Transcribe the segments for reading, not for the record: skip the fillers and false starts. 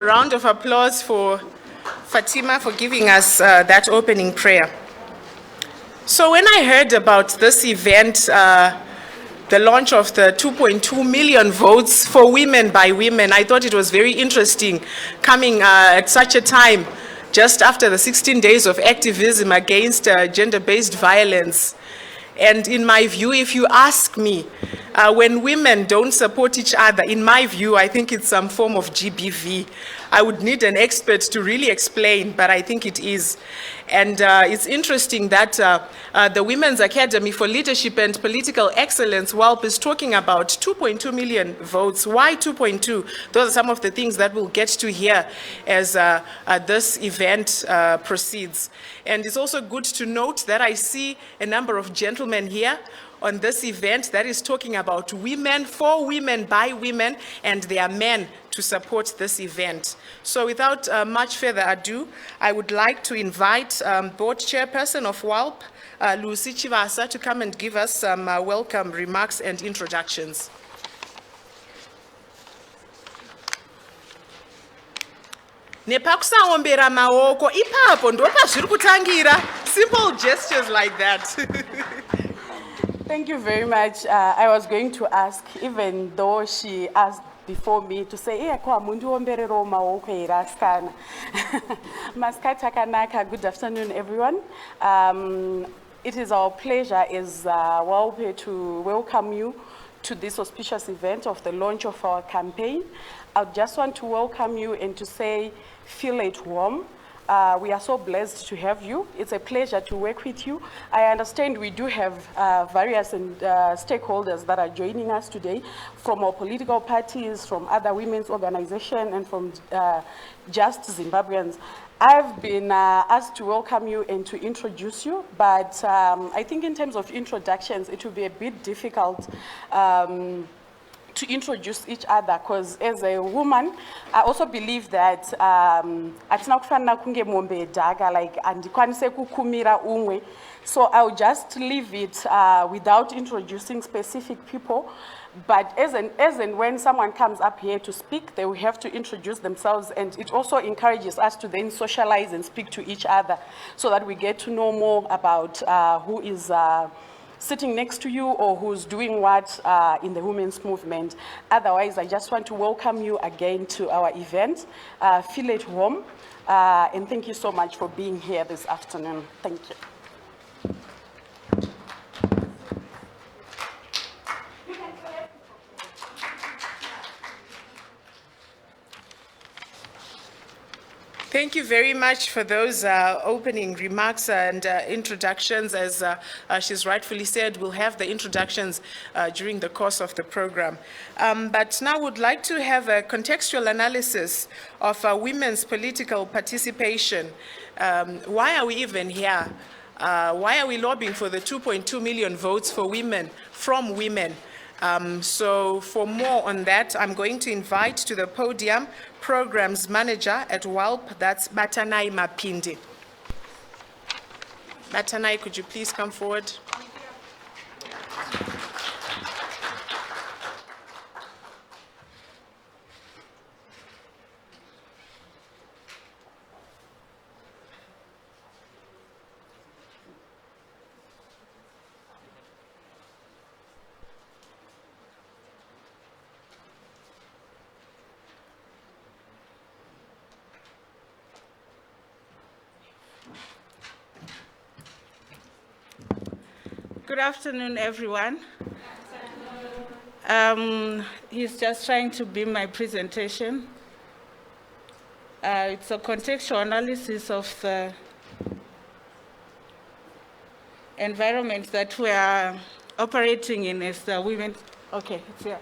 Round of applause for Fatima for giving us that opening prayer. So when I heard about this event, the launch of the 2.2 million votes for women by women, I thought it was very interesting coming at such a time, just after the 16 days of activism against gender-based violence. And in my view, if you ask me, when women don't support each other, in my view, I think it's some form of GBV. I would need an expert to really explain, but I think it is. And it's interesting that the Women's Academy for Leadership and Political Excellence, WALPE, is talking about 2.2 million votes. Why 2.2? Those are some of the things that we'll get to hear as this event proceeds. And it's also good to note that I see a number of gentlemen here on this event that is talking about women, for women, by women, and there are men to support this event. So without much further ado, I would like to invite Board Chairperson of WALPE, Lucy Chivasa, to come and give us some welcome remarks and introductions. Nepakusaombera maoko ipapo ndopa zviri kutangira. Simple gestures like that. Thank you very much. I was going to ask, even though she asked before me, to say, good afternoon, everyone. It is our pleasure as WALPE to welcome you to this auspicious event of the launch of our campaign. I just want to welcome you and to say, feel at home. We are so blessed to have you. It's a pleasure to work with you. I understand we do have various stakeholders that are joining us today from our political parties, from other women's organizations, and from just Zimbabweans. I've been asked to welcome you and to introduce you, but I think in terms of introductions, it will be a bit difficult to introduce each other, because as a woman, I also believe that so I'll just leave it without introducing specific people. But as and when someone comes up here to speak, they will have to introduce themselves, and it also encourages us to then socialize and speak to each other so that we get to know more about who is sitting next to you or who's doing what in the women's movement. Otherwise, I just want to welcome you again to our event. Feel at home, and thank you so much for being here this afternoon. Thank you. Thank you very much for those opening remarks and introductions. As she's rightfully said, we'll have the introductions during the course of the program. But now would like to have a contextual analysis of women's political participation. Why are we even here? Why are we lobbying for the 2.2 million votes for women, from women? So for more on that, I'm going to invite to the podium Programs Manager at WALPE, that's Batanai Mapindi. Batanai, could you please come forward? Good afternoon, everyone. He's just trying to beam my presentation. It's a contextual analysis of the environment that we are operating in as women. Okay, it's here.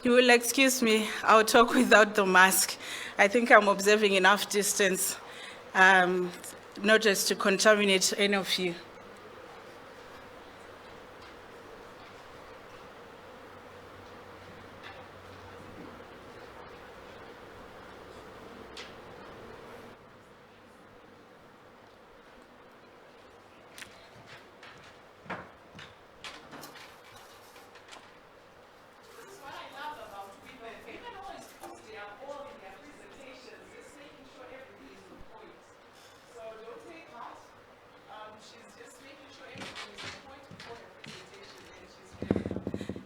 You will excuse me, I'll talk without the mask. I think I'm observing enough distance, not just to contaminate any of you.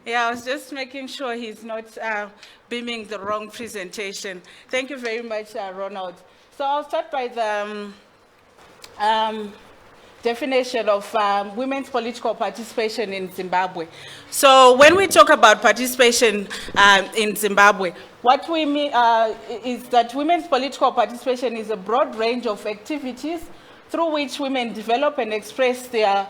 Yeah, I was just making sure he's not beaming the wrong presentation. Thank you very much, Ronald. So I'll start by the definition of women's political participation in Zimbabwe. So when we talk about participation in Zimbabwe, what we mean is that women's political participation is a broad range of activities through which women develop and express their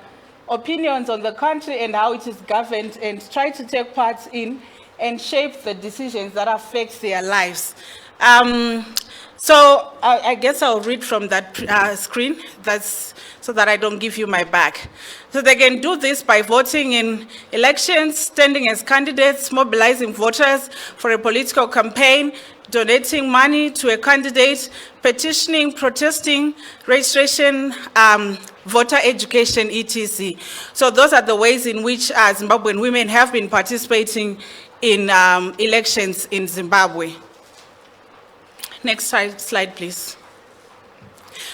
opinions on the country and how it is governed, and try to take part in and shape the decisions that affect their lives. So I guess I'll read from that screen, so that I don't give you my back. So they can do this by voting in elections, standing as candidates, mobilizing voters for a political campaign, donating money to a candidate, petitioning, protesting, registration, voter education, etc. So those are the ways in which Zimbabwean women have been participating in elections in Zimbabwe. Next slide, please.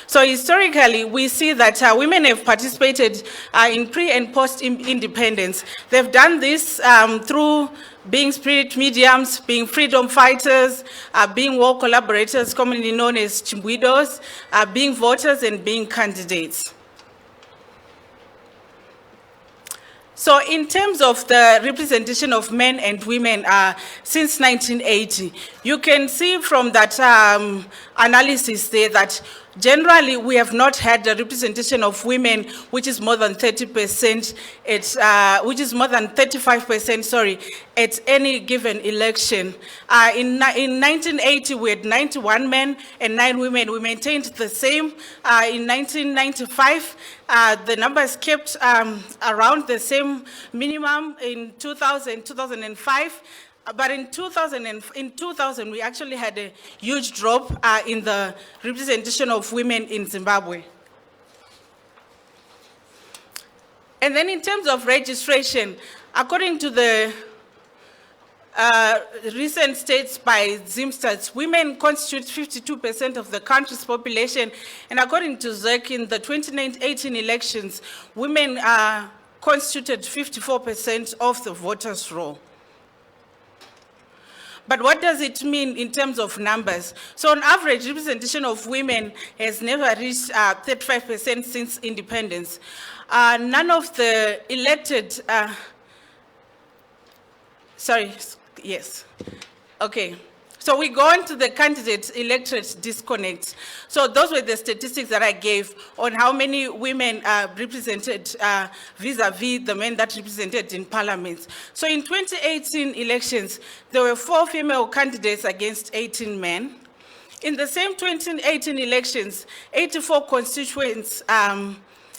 So historically, we see that women have participated in pre and post-independence. They've done this through being spirit mediums, being freedom fighters, being war collaborators, commonly known as chimbwidos, being voters, and being candidates. So in terms of the representation of men and women since 1980, you can see from that analysis there that generally we have not had a representation of women which is more than 30%, which is more than 35%, sorry, at any given election. In 1980, we had 91 men and 9 women. We maintained the same. In 1995, the numbers kept around the same minimum. In 2000, 2005, but in 2000, we actually had a huge drop in the representation of women in Zimbabwe. And then in terms of registration, according to the recent states by Zimstats, women constitute 52% of the country's population, and according to ZEC, in the 2018 elections, women constituted 54% of the voters' roll. But what does it mean in terms of numbers? So on average, representation of women has never reached 35% since independence. None of the elected, okay. So we go on to the candidate electorate disconnect. So those were the statistics that I gave on how many women represented vis-a-vis the men that represented in parliaments. So in 2018 elections, there were 4 female candidates against 18 men. In the same 2018 elections, 84 constituents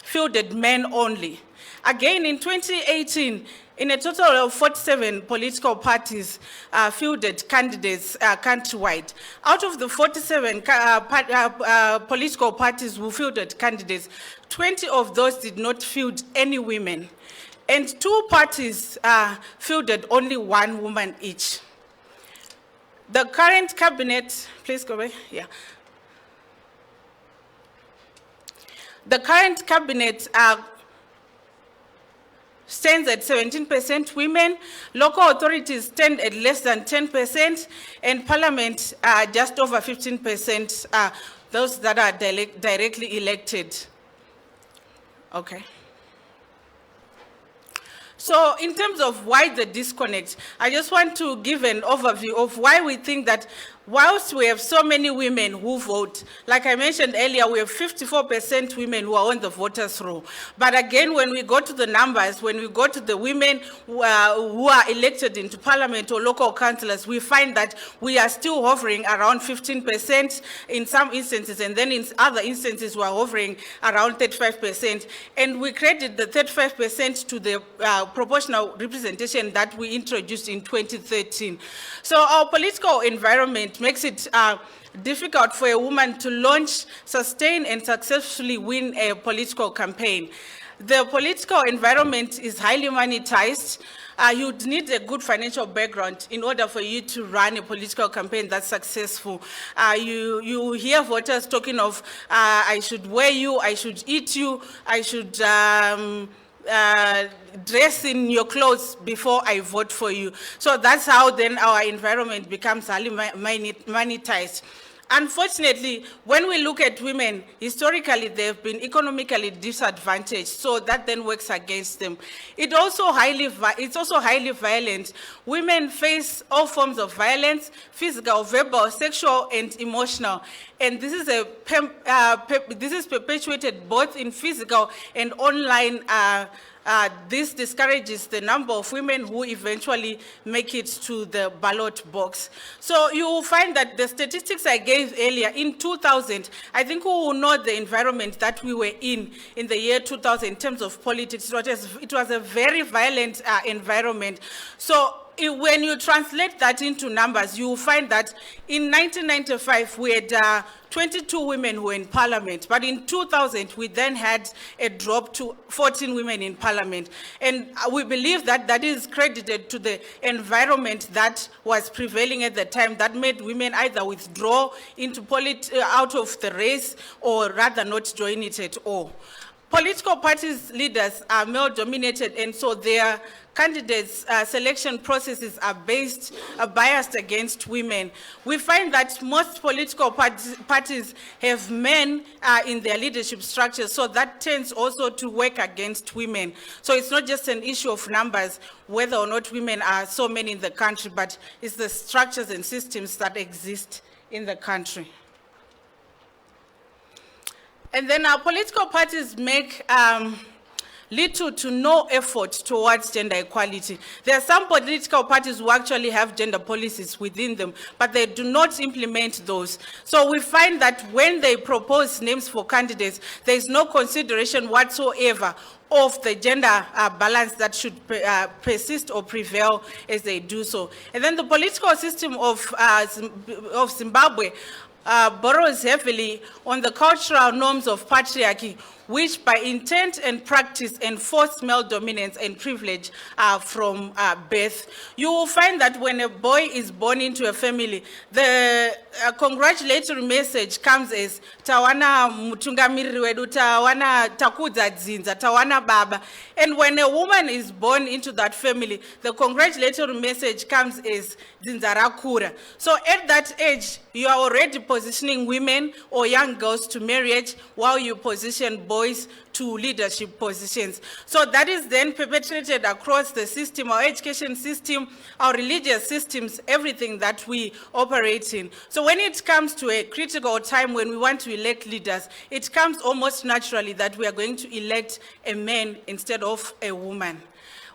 fielded men only. Again, in 2018, in a total of 47 political parties fielded candidates countrywide. Out of the 47 political parties who fielded candidates, 20 of those did not field any women. And 2 parties fielded only 1 woman each. The current cabinet, please go away, yeah. The current cabinet stands at 17% women, local authorities stand at less than 10%, and parliament just over 15%, those that are directly elected. Okay. So in terms of why the disconnect, I just want to give an overview of why we think that whilst we have so many women who vote, like I mentioned earlier, we have 54% women who are on the voters' roll. But again, when we go to the numbers, when we go to the women who are elected into parliament or local councillors, we find that we are still hovering around 15% in some instances, and then in other instances we are hovering around 35%. And we credit the 35% to the proportional representation that we introduced in 2013. So our political environment makes it difficult for a woman to launch, sustain, and successfully win a political campaign. The political environment is highly monetized. You'd need a good financial background in order for you to run a political campaign that's successful. You hear voters talking of, I should wear you, I should eat you, I should dress in your clothes before I vote for you. So that's how then our environment becomes highly monetized. Unfortunately, when we look at women, historically, they've been economically disadvantaged, so that then works against them. It's also highly violent. Women face all forms of violence, physical, verbal, sexual, and emotional. And this is, this is perpetuated both in physical and online. This discourages the number of women who eventually make it to the ballot box. So you will find that the statistics I gave earlier, in 2000, I think we will know the environment that we were in the year 2000 in terms of politics. It was a very violent environment. So when you translate that into numbers, you will find that in 1995, we had 22 women who were in parliament, but in 2000, we then had a drop to 14 women in parliament. And we believe that that is credited to the environment that was prevailing at the time that made women either withdraw into out of the race or rather not join it at all. Political parties' leaders are male-dominated, and so their candidates' selection processes are biased against women. We find that most political parties have men in their leadership structures, so that tends also to work against women. So it's not just an issue of numbers, whether or not women are so many in the country, but it's the structures and systems that exist in the country. And then our political parties make little to no effort towards gender equality. There are some political parties who actually have gender policies within them, but they do not implement those. So we find that when they propose names for candidates, there is no consideration whatsoever of the gender balance that should persist or prevail as they do so. And then the political system of Zimbabwe borrows heavily on the cultural norms of patriarchy, which by intent and practice enforce male dominance and privilege from birth. You will find that when a boy is born into a family, the congratulatory message comes as tawana mutungamiriri wedu, tawana takudza dzinza, tawana baba. And when a woman is born into that family, the congratulatory message comes as dzinza rakura. So at that age, you are already positioning women or young girls to marriage while you position boys to leadership positions. So that is then perpetrated across the system, our education system, our religious systems, everything that we operate in. So when it comes to a critical time when we want to elect leaders, it comes almost naturally that we are going to elect a man instead of a woman.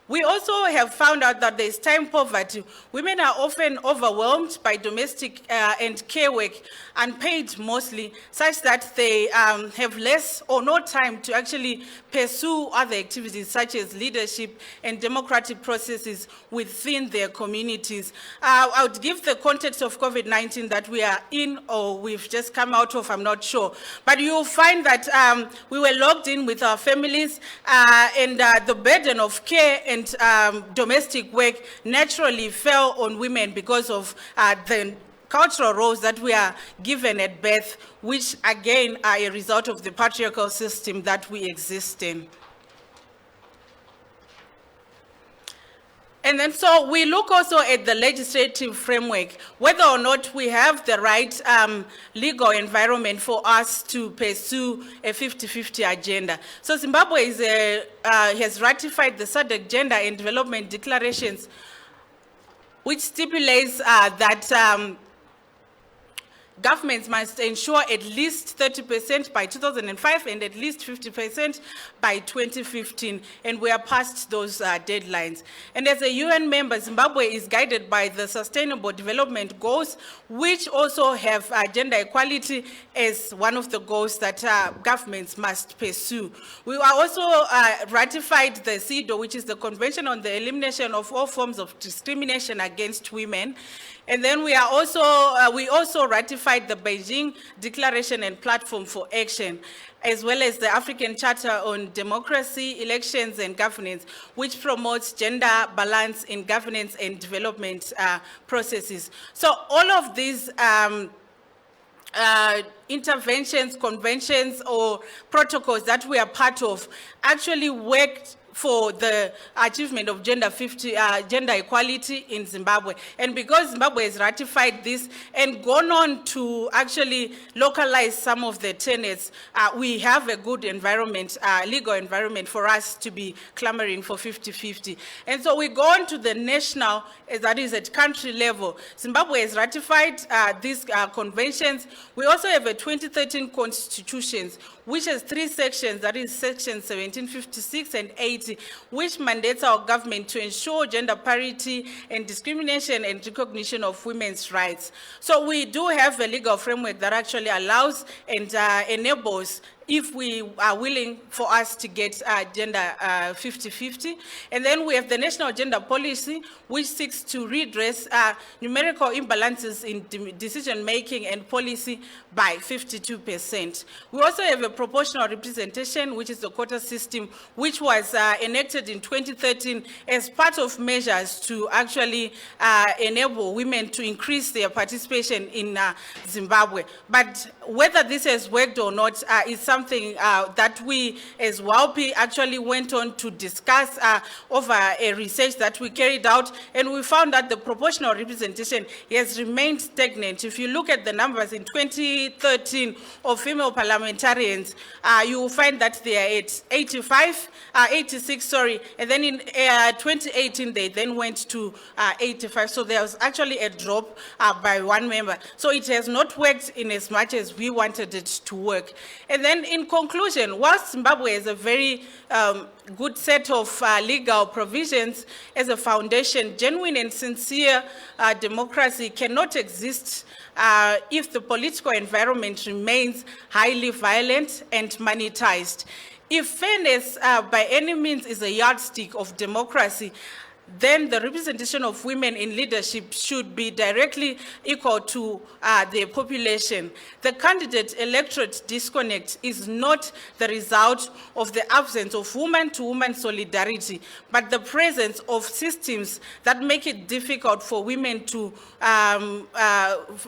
We also have found out that there is time poverty. Women are often overwhelmed by domestic and care work, unpaid mostly, such that they have less or no time to actually pursue other activities such as leadership and democratic processes within their communities. I would give the context of COVID-19 that we are in or we've just come out of, I'm not sure. But you'll find that we were logged in with our families and the burden of care and domestic work naturally fell on women because of the cultural roles that we are given at birth, which again are a result of the patriarchal system that we exist in. And then so we look also at the legislative framework, whether or not we have the right legal environment for us to pursue a 50-50 agenda. So Zimbabwe has ratified the SADC Gender and Development Declarations, which stipulates that governments must ensure at least 30% by 2005 and at least 50% by 2015, and we are past those deadlines. And as a UN member, Zimbabwe is guided by the Sustainable Development Goals, which also have gender equality as one of the goals that governments must pursue. We are also ratified the CEDAW, which is the Convention on the Elimination of All Forms of Discrimination Against Women. And then we also ratified the Beijing Declaration and Platform for Action, as well as the African Charter on Democracy, Elections and Governance, which promotes gender balance in governance and development processes. So all of these interventions, conventions, or protocols that we are part of actually worked for the achievement of gender equality in Zimbabwe. And because Zimbabwe has ratified this and gone on to actually localize some of the tenets, we have a good environment, legal environment for us to be clamoring for 50-50. And so we go on to the national, that is at country level. Zimbabwe has ratified these conventions. We also have a 2013 constitution, which has 3 sections, that is sections 1756 and 80, which mandates our government to ensure gender parity and discrimination and recognition of women's rights. So we do have a legal framework that actually allows and enables, if we are willing for us to get gender 50-50. And then we have the National Gender Policy, which seeks to redress numerical imbalances in decision-making and policy by 52%. We also have a proportional representation, which is the quota system, which was enacted in 2013 as part of measures to actually enable women to increase their participation in Zimbabwe. But whether this has worked or not is something that we as WALPE actually went on to discuss over a research that we carried out, and we found that the proportional representation has remained stagnant. If you look at the numbers in 2013 of female parliamentarians, you will find that they are at 86, sorry, and then in 2018 they then went to 85. So there was actually a drop by 1 member. So it has not worked in as much as we wanted it to work. And then in conclusion, whilst Zimbabwe is a very good set of legal provisions as a foundation, genuine and sincere democracy cannot exist if the political environment remains highly violent and monetized. If fairness by any means is a yardstick of democracy, then the representation of women in leadership should be directly equal to the population. The candidate electorate disconnect is not the result of the absence of woman-to-woman solidarity, but the presence of systems that make it difficult for women to,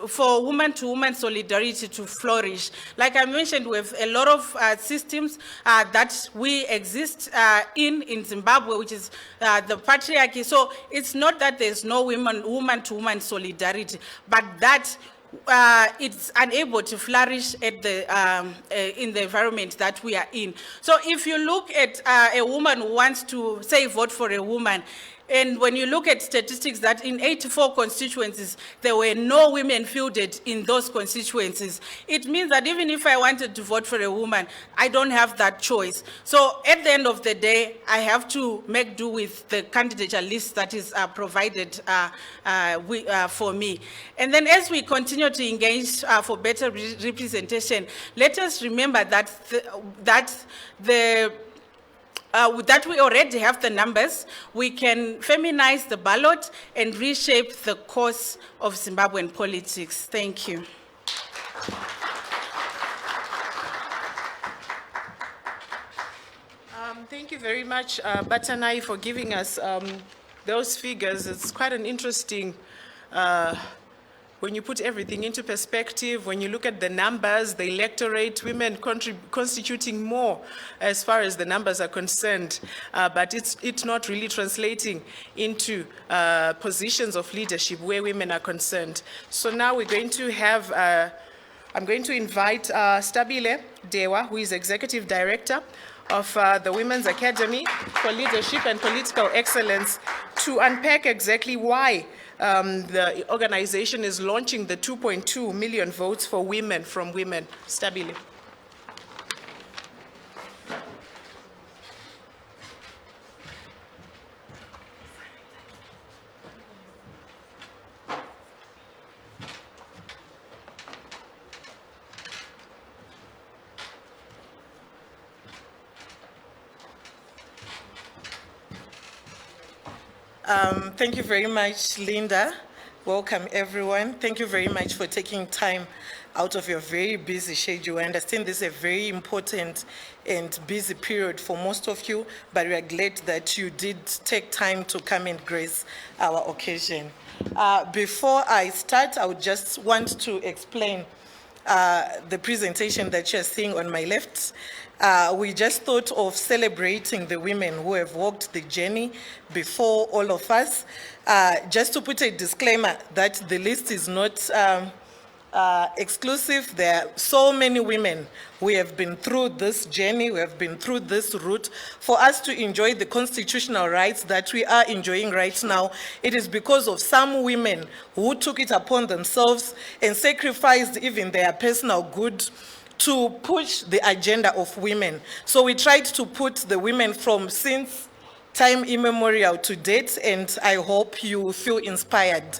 for woman-to-woman solidarity to flourish. Like I mentioned, we have a lot of systems that we exist in Zimbabwe, which is the patriarchy. So it's not that there's no woman-to-woman solidarity, but that it's unable to flourish at the, in the environment that we are in. So if you look at a woman who wants to, say, vote for a woman, and when you look at statistics that in 84 constituencies, there were no women fielded in those constituencies, it means that even if I wanted to vote for a woman, I don't have that choice. So at the end of the day, I have to make do with the candidature list that is provided for me. And then as we continue to engage for better representation, let us remember that that we already have the numbers. We can feminize the ballot and reshape the course of Zimbabwean politics. Thank you. Thank you very much, Batanai, for giving us those figures. It's quite an interesting when you put everything into perspective, when you look at the numbers, the electorate, women constituting more as far as the numbers are concerned, but it's not really translating into positions of leadership where women are concerned. So now we're going to have, I'm going to invite Stabile Dewa, who is Executive Director of the Women's Academy for Leadership and Political Excellence, to unpack exactly why the organization is launching the 2.2 million votes for women from women. Stabile. Thank you very much, Linda. Welcome, everyone. Thank you very much for taking time out of your very busy schedule. I understand this is a very important and busy period for most of you, but we are glad that you did take time to come and grace our occasion. Before I start, I would just want to explain the presentation that you're seeing on my left. we just thought of celebrating the women who have walked the journey before all of us. Just to put a disclaimer that the list is not exclusive. There are so many women who have been through this journey, who have been through this route. For us to enjoy the constitutional rights that we are enjoying right now, it is because of some women who took it upon themselves and sacrificed even their personal good to push the agenda of women. So we tried to put the women from since time immemorial to date, and I hope you feel inspired.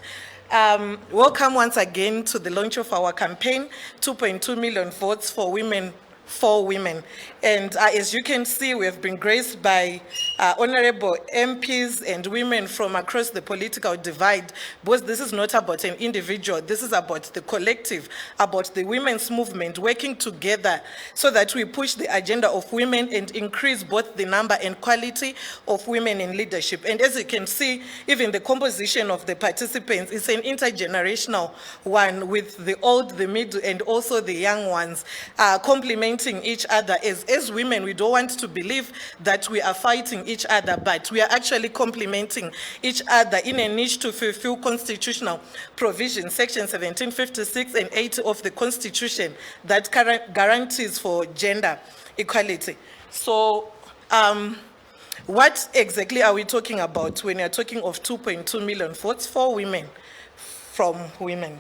Welcome once again to the launch of our campaign, 2.2 million votes for women, for women. And as you can see, we have been graced by honorable MPs and women from across the political divide, because this is not about an individual, this is about the collective, about the women's movement working together so that we push the agenda of women and increase both the number and quality of women in leadership. And as you can see, even the composition of the participants is an intergenerational one, with the old, the middle, and also the young ones complementing each other. As women, we don't want to believe that we are fighting each other, but we are actually complementing each other in a niche to fulfill constitutional provisions, Section 1756 and 80 of the Constitution, that guarantees for gender equality. So, what exactly are we talking about when you're talking of 2.2 million votes for women, from women?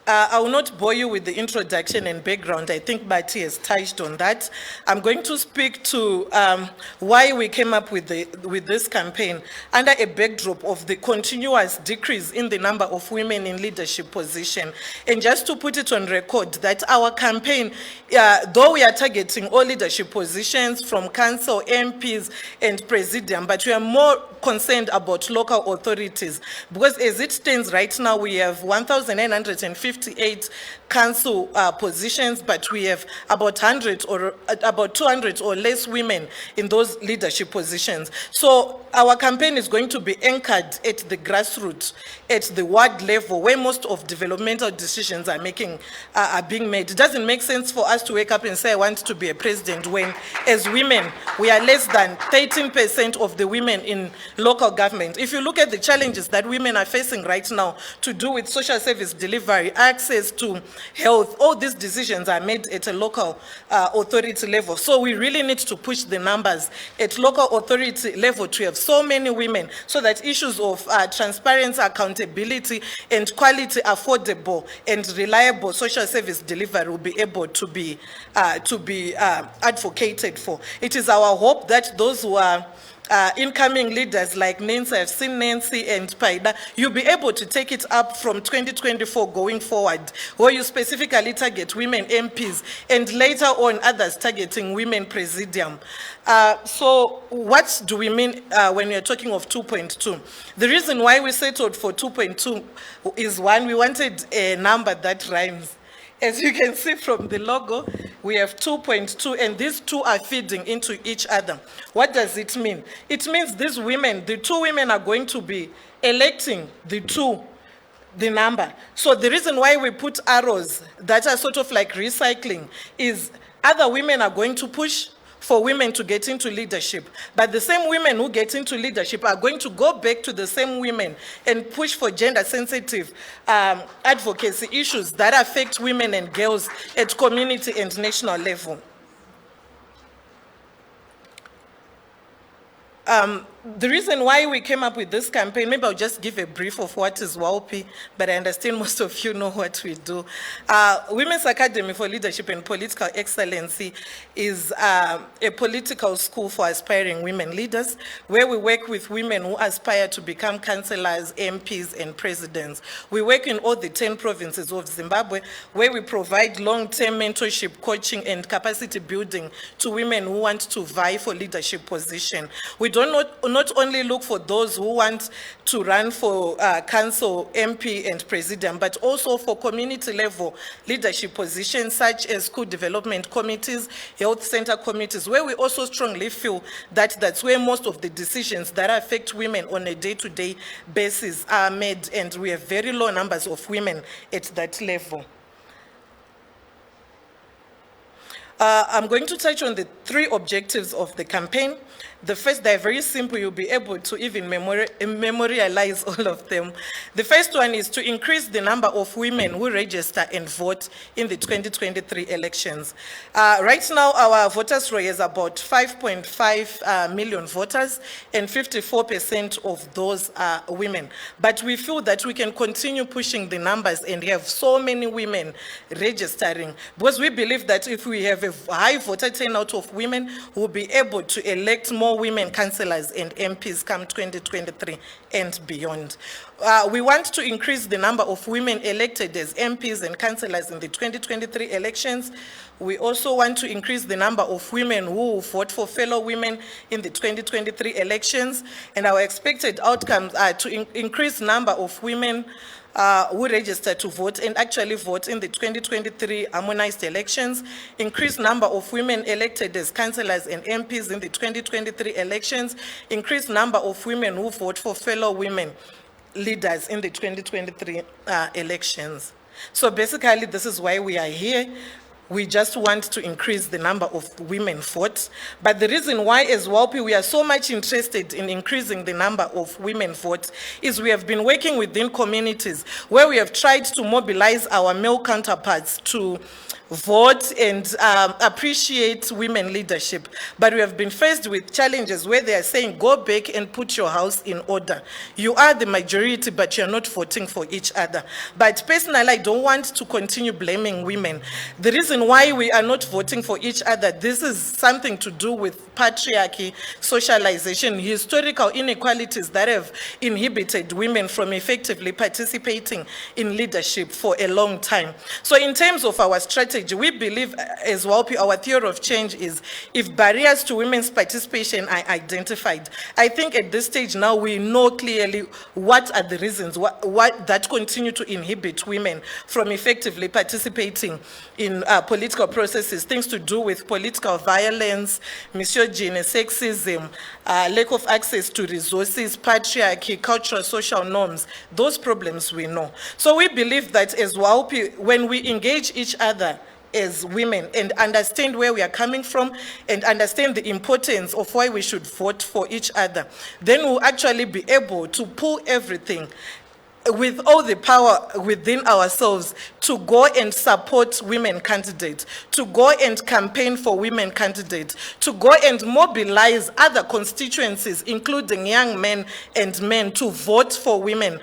I will not bore you with the introduction and background. I think Bati has touched on that. I'm going to speak to why we came up with this campaign under a backdrop of the continuous decrease in the number of women in leadership position. And just to put it on record that our campaign, though we are targeting all leadership positions from council, MPs, and presidium, but we are more concerned about local authorities, because as it stands right now, we have 1,958 council positions, but we have about 100 or about 200 or less women in those leadership positions. So our campaign is going to be anchored at the grassroots, at the ward level, where most of developmental decisions are being made. It doesn't make sense for us to wake up and say, I want to be a president, when as women, we are less than 13% of the women in local government. If you look at the challenges that women are facing right now to do with social service delivery, access to health, all these decisions are made at a local authority level. So we really need to push the numbers at local authority level to have so many women, so that issues of transparency, accountability, and quality, affordable, and reliable social service delivery will be able to be advocated for. It is our hope that those who are incoming leaders like Nancy, I've seen Nancy and Paida, you'll be able to take it up from 2024 going forward, where you specifically target women MPs, and later on others targeting women presidium. So what do we mean when we're talking of 2.2? The reason why we settled for 2.2 is, one, we wanted a number that rhymes. As you can see from the logo, we have 2.2, and these two are feeding into each other. What does it mean? It means these women, the two women, are going to be electing the number. So the reason why we put arrows that are sort of like recycling is other women are going to push for women to get into leadership. But the same women who get into leadership are going to go back to the same women and push for gender-sensitive advocacy issues that affect women and girls at community and national level. The reason why we came up with this campaign, maybe I'll just give a brief of what is WALPE, but I understand most of you know what we do. Women's Academy for Leadership and Political Excellency is a political school for aspiring women leaders, where we work with women who aspire to become councillors, MPs, and presidents. We work in all the 10 provinces of Zimbabwe, where we provide long-term mentorship, coaching, and capacity building to women who want to vie for leadership position. We don't not only look for those who want to run for council, MP, and president, but also for community level leadership positions such as school development committees, health center committees, where we also strongly feel that that's where most of the decisions that affect women on a day-to-day basis are made, and we have very low numbers of women at that level. I'm going to touch on the 3 objectives of the campaign. The first, they're very simple. You'll be able to even memorialize all of them. The first one is to increase the number of women who register and vote in the 2023 elections. Right now, our voters roll is about 5.5 million voters, and 54% of those are women. But we feel that we can continue pushing the numbers and have so many women registering, because we believe that if we have a high voter turnout of women, we'll be able to elect more women councillors and MPs come 2023 and beyond. We want to increase the number of women elected as MPs and councillors in the 2023 elections. We also want to increase the number of women who will vote for fellow women in the 2023 elections. And our expected outcomes are to increase number of women who register to vote and actually vote in the 2023 harmonized elections, increased number of women elected as councillors and MPs in the 2023 elections, increased number of women who vote for fellow women leaders in the 2023 elections. So basically, this is why we are here. We just want to increase the number of women votes. But the reason why as WALPE we are so much interested in increasing the number of women votes is we have been working within communities where we have tried to mobilize our male counterparts to vote and appreciate women leadership. But we have been faced with challenges where they are saying, go back and put your house in order. You are the majority, but you're not voting for each other. But personally, I don't want to continue blaming women. The reason why we are not voting for each other, this is something to do with patriarchy, socialization, historical inequalities that have inhibited women from effectively participating in leadership for a long time. So in terms of our strategy, we believe as WALPE, our theory of change is if barriers to women's participation are identified, I think at this stage now we know clearly what are the reasons what that continue to inhibit women from effectively participating in political processes, things to do with political violence, misogyny, sexism, lack of access to resources, patriarchy, cultural, social norms. Those problems we know. So we believe that as WALPE, when we engage each other as women and understand where we are coming from and understand the importance of why we should vote for each other, then we'll actually be able to pull everything with all the power within ourselves to go and support women candidates, to go and campaign for women candidates, to go and mobilize other constituencies, including young men and men, to vote for women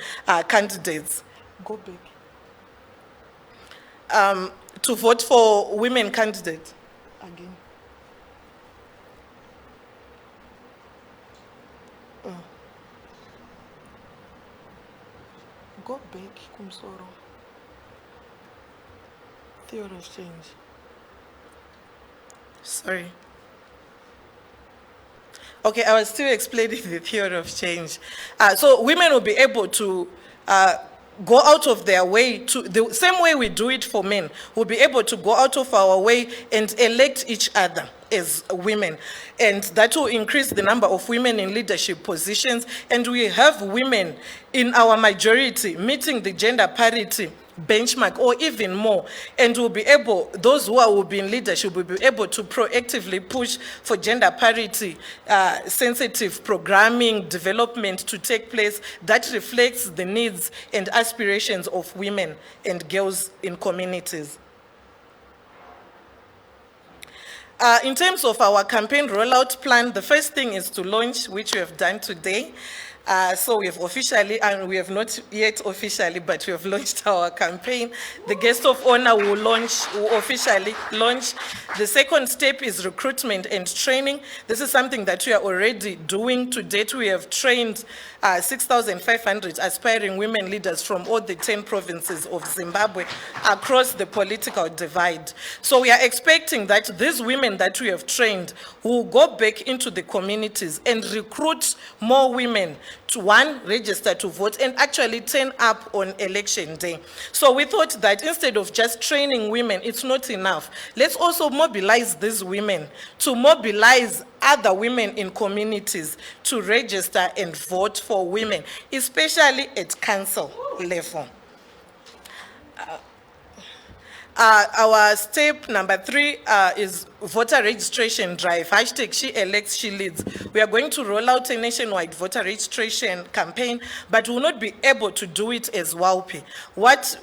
candidates. Go back. To vote for women candidates. Again. Go back, Kumsoro. Theory of change. Sorry. Okay, I was still explaining the theory of change. So women will be able to go out of their way to, the same way we do it for men, we'll be able to go out of our way and elect each other as women. And that will increase the number of women in leadership positions. And we have women in our majority meeting the gender parity benchmark or even more, and we'll be able, those who will be in leadership will be able to proactively push for gender parity sensitive programming development to take place that reflects the needs and aspirations of women and girls in communities. In terms of our campaign rollout plan, the first thing is to launch, which we have done today. So we have officially, and we have not yet officially, but we have launched our campaign. The guest of honor will officially launch. The second step is recruitment and training. This is something that we are already doing. To date, we have trained 6,500 aspiring women leaders from all the 10 provinces of Zimbabwe across the political divide. So we are expecting that these women that we have trained will go back into the communities and recruit more women to, one, register to vote and actually turn up on election day. So we thought that instead of just training women, it's not enough. Let's also mobilize these women to mobilize other women in communities to register and vote for women, especially at council level. Our step number 3 is voter registration drive, hashtag She Elects, She Leads. We are going to roll out a nationwide voter registration campaign, but we will not be able to do it as WALPE.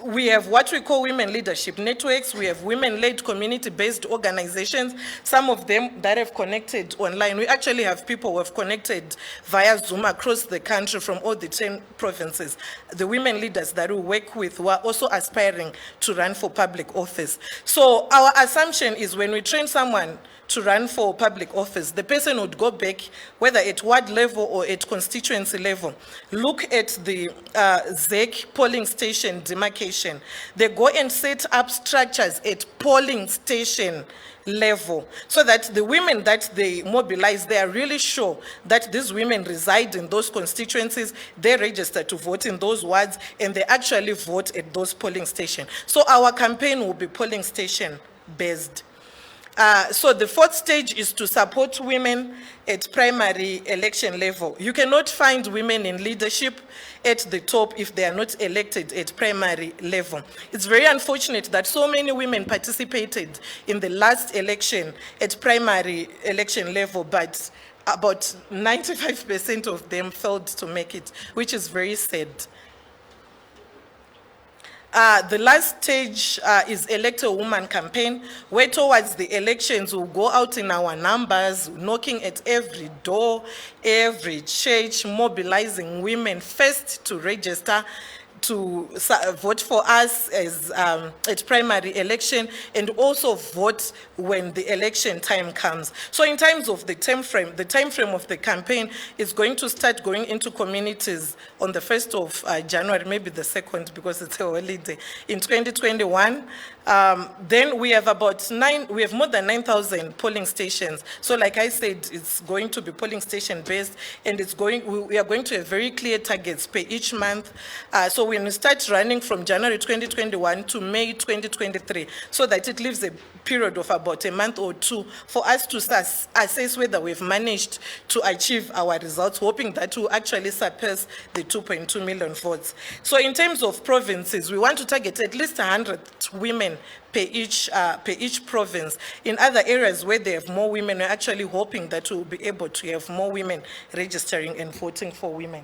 We have what we call women leadership networks. We have women-led community-based organizations, some of them that have connected online. We actually have people who have connected via Zoom across the country from all the 10 provinces. The women leaders that we work with who are also aspiring to run for public office. So our assumption is when we train someone to run for public office, the person would go back, whether at ward level or at constituency level, look at the ZEC polling station demarcation. They go and set up structures at polling station level so that the women that they mobilize, they are really sure that these women reside in those constituencies, they register to vote in those wards, and they actually vote at those polling stations. So our campaign will be polling station based. So the 4th stage is to support women at primary election level. You cannot find women in leadership at the top if they are not elected at primary level. It's very unfortunate that so many women participated in the last election at primary election level, but about 95% of them failed to make it, which is very sad. The last stage is Elect a Woman campaign, where towards the elections we'll go out in our numbers, knocking at every door, every church, mobilizing women first to register to vote for us as at primary election, and also vote when the election time comes. So in terms of the time frame of the campaign is going to start going into communities on the 1st of January, maybe the 2nd because it's a holiday, in 2021. Then we have more than 9,000 polling stations. So like I said, it's going to be polling station based, and we are going to have very clear targets per each month. So when we start running from January 2021 to May 2023, so that it leaves a period of about a month or 2 for us to assess whether we've managed to achieve our results, hoping that we'll actually surpass the 2.2 million votes. So in terms of provinces, we want to target at least 100 women per each province. In other areas where they have more women, we're actually hoping that we'll be able to have more women registering and voting for women.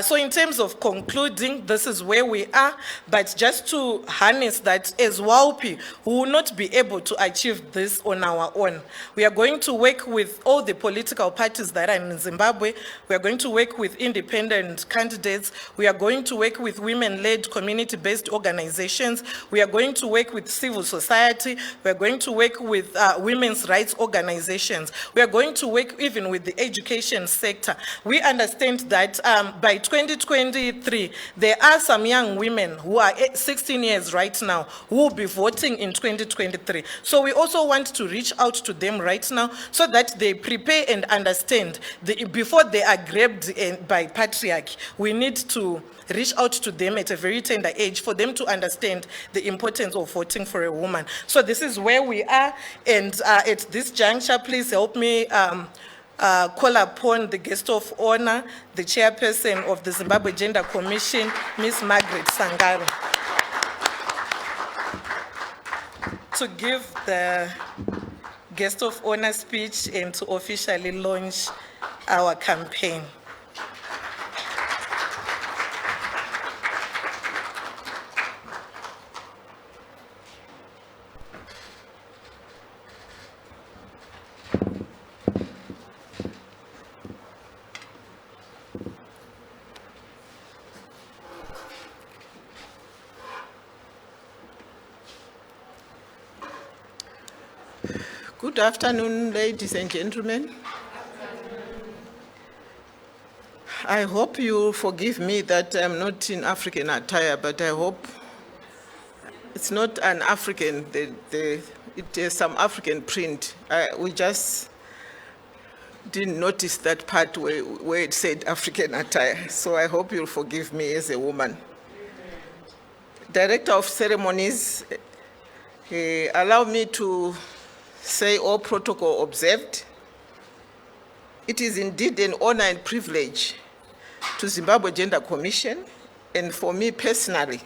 So in terms of concluding, this is where we are, but just to harness that as WALPE, we will not be able to achieve this on our own. We are going to work with all the political parties that are in Zimbabwe. We are going to work with independent candidates. We are going to work with women-led community-based organizations. We are going to work with civil society. We are going to work with women's rights organizations. We are going to work even with the education sector. We understand that by 2023, there are some young women who are 16 years right now who will be voting in 2023. So we also want to reach out to them right now so that they prepare and understand before they are grabbed by patriarchy. We need to reach out to them at a very tender age for them to understand the importance of voting for a woman. So this is where we are, and at this juncture, please help me call upon the guest of honor, the chairperson of the Zimbabwe Gender Commission, Ms. Margaret Sangaro, to give the guest of honor speech and to officially launch our campaign. Good afternoon, ladies and gentlemen. I hope you forgive me that I'm not in African attire, but I hope it's not an African, it is some African print. We just didn't notice that part where it said African attire, so I hope you'll forgive me as a woman. Director of Ceremonies, allow me to say all protocol observed. It is indeed an honor and privilege to Zimbabwe Gender Commission and for me personally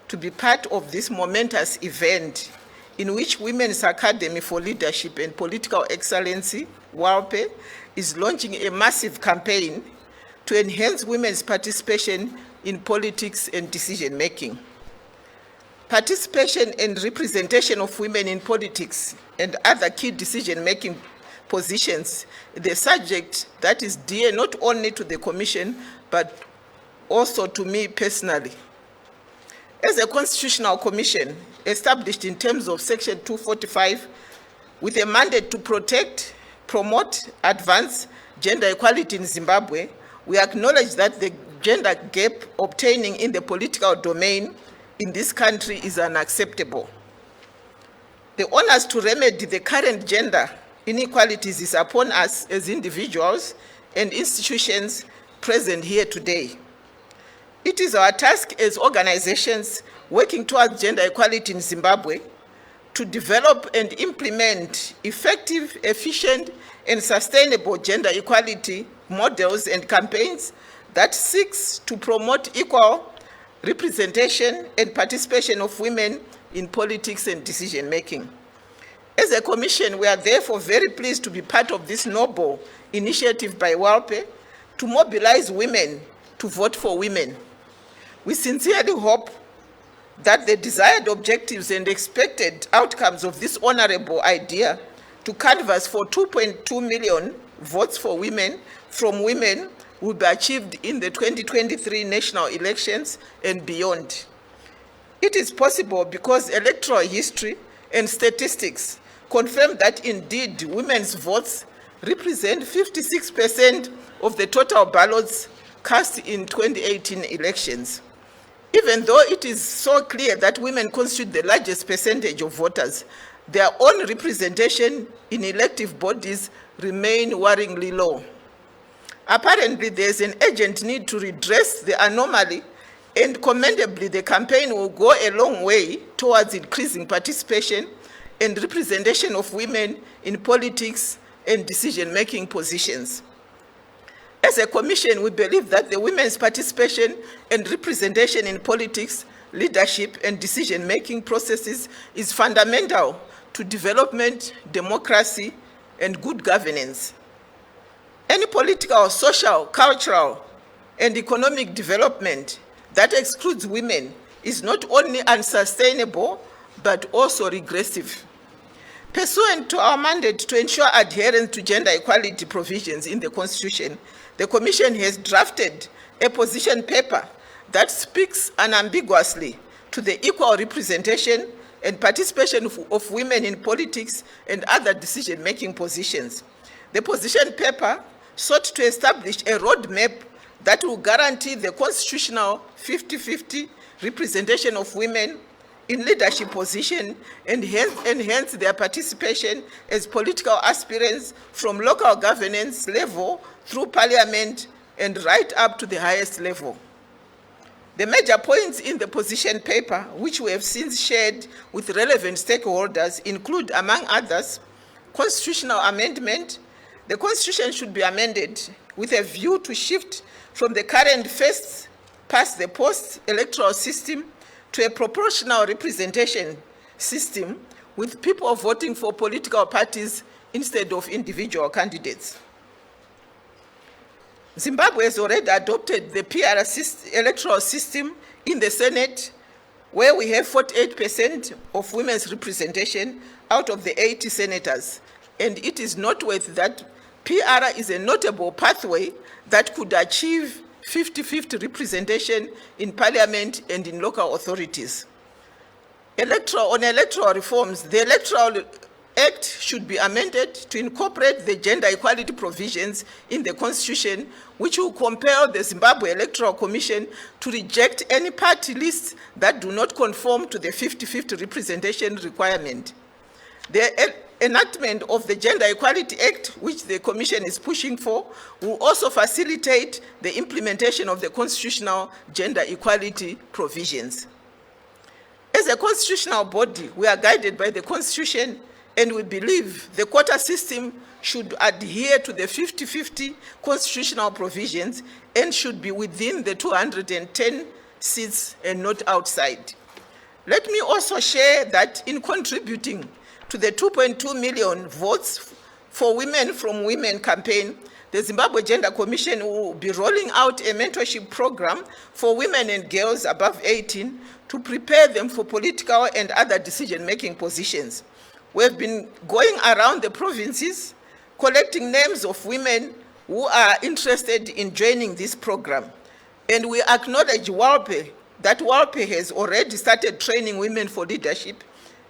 to be part of this momentous event in which Women's Academy for Leadership and Political Excellency, WALPE, is launching a massive campaign to enhance women's participation in politics and decision-making. Participation and representation of women in politics and other key decision-making positions, the subject that is dear not only to the Commission, but also to me personally. As a constitutional commission established in terms of Section 245, with a mandate to protect, promote, advance gender equality in Zimbabwe, we acknowledge that the gender gap obtaining in the political domain in this country is unacceptable. The onus to remedy the current gender inequalities is upon us as individuals and institutions present here today. It is our task as organizations working towards gender equality in Zimbabwe to develop and implement effective, efficient, and sustainable gender equality models and campaigns that seeks to promote equal representation and participation of women in politics and decision-making. As a commission, we are therefore very pleased to be part of this noble initiative by WALPE to mobilize women to vote for women. We sincerely hope that the desired objectives and expected outcomes of this honorable idea to canvass for 2.2 million votes for women from women will be achieved in the 2023 national elections and beyond. It is possible because electoral history and statistics confirm that indeed women's votes represent 56% of the total ballots cast in 2018 elections. Even though it is so clear that women constitute the largest percentage of voters, their own representation in elective bodies remain worryingly low. Apparently, there is an urgent need to redress the anomaly, and commendably, the campaign will go a long way towards increasing participation and representation of women in politics and decision-making positions. As a commission, we believe that the women's participation and representation in politics, leadership, and decision-making processes is fundamental to development, democracy, and good governance. Any political, social, cultural, and economic development that excludes women is not only unsustainable, but also regressive. Pursuant to our mandate to ensure adherence to gender equality provisions in the Constitution, the Commission has drafted a position paper that speaks unambiguously to the equal representation and participation of women in politics and other decision-making positions. The position paper sought to establish a roadmap that will guarantee the constitutional 50-50 representation of women in leadership position and enhance their participation as political aspirants from local governance level through parliament and right up to the highest level. The major points in the position paper, which we have since shared with relevant stakeholders, include, among others, constitutional amendment. The Constitution should be amended with a view to shift from the current first-past-the-post electoral system to a proportional representation system with people voting for political parties instead of individual candidates. Zimbabwe has already adopted the PR electoral system in the Senate, where we have 48% of women's representation out of the 80 senators. And it is noteworthy that PR is a notable pathway that could achieve 50-50 representation in parliament and in local authorities. On electoral reforms, the electoral Act should be amended to incorporate the gender equality provisions in the Constitution, which will compel the Zimbabwe Electoral Commission to reject any party lists that do not conform to the 50-50 representation requirement. The enactment of the Gender Equality Act, which the Commission is pushing for, will also facilitate the implementation of the constitutional gender equality provisions. As a constitutional body, we are guided by the Constitution, and we believe the quota system should adhere to the 50-50 constitutional provisions and should be within the 210 seats and not outside. Let me also share that in contributing to the 2.2 million votes for Women from Women campaign, the Zimbabwe Gender Commission will be rolling out a mentorship program for women and girls above 18 to prepare them for political and other decision-making positions. We have been going around the provinces, collecting names of women who are interested in joining this program. And we acknowledge WALPE, that WALPE has already started training women for leadership,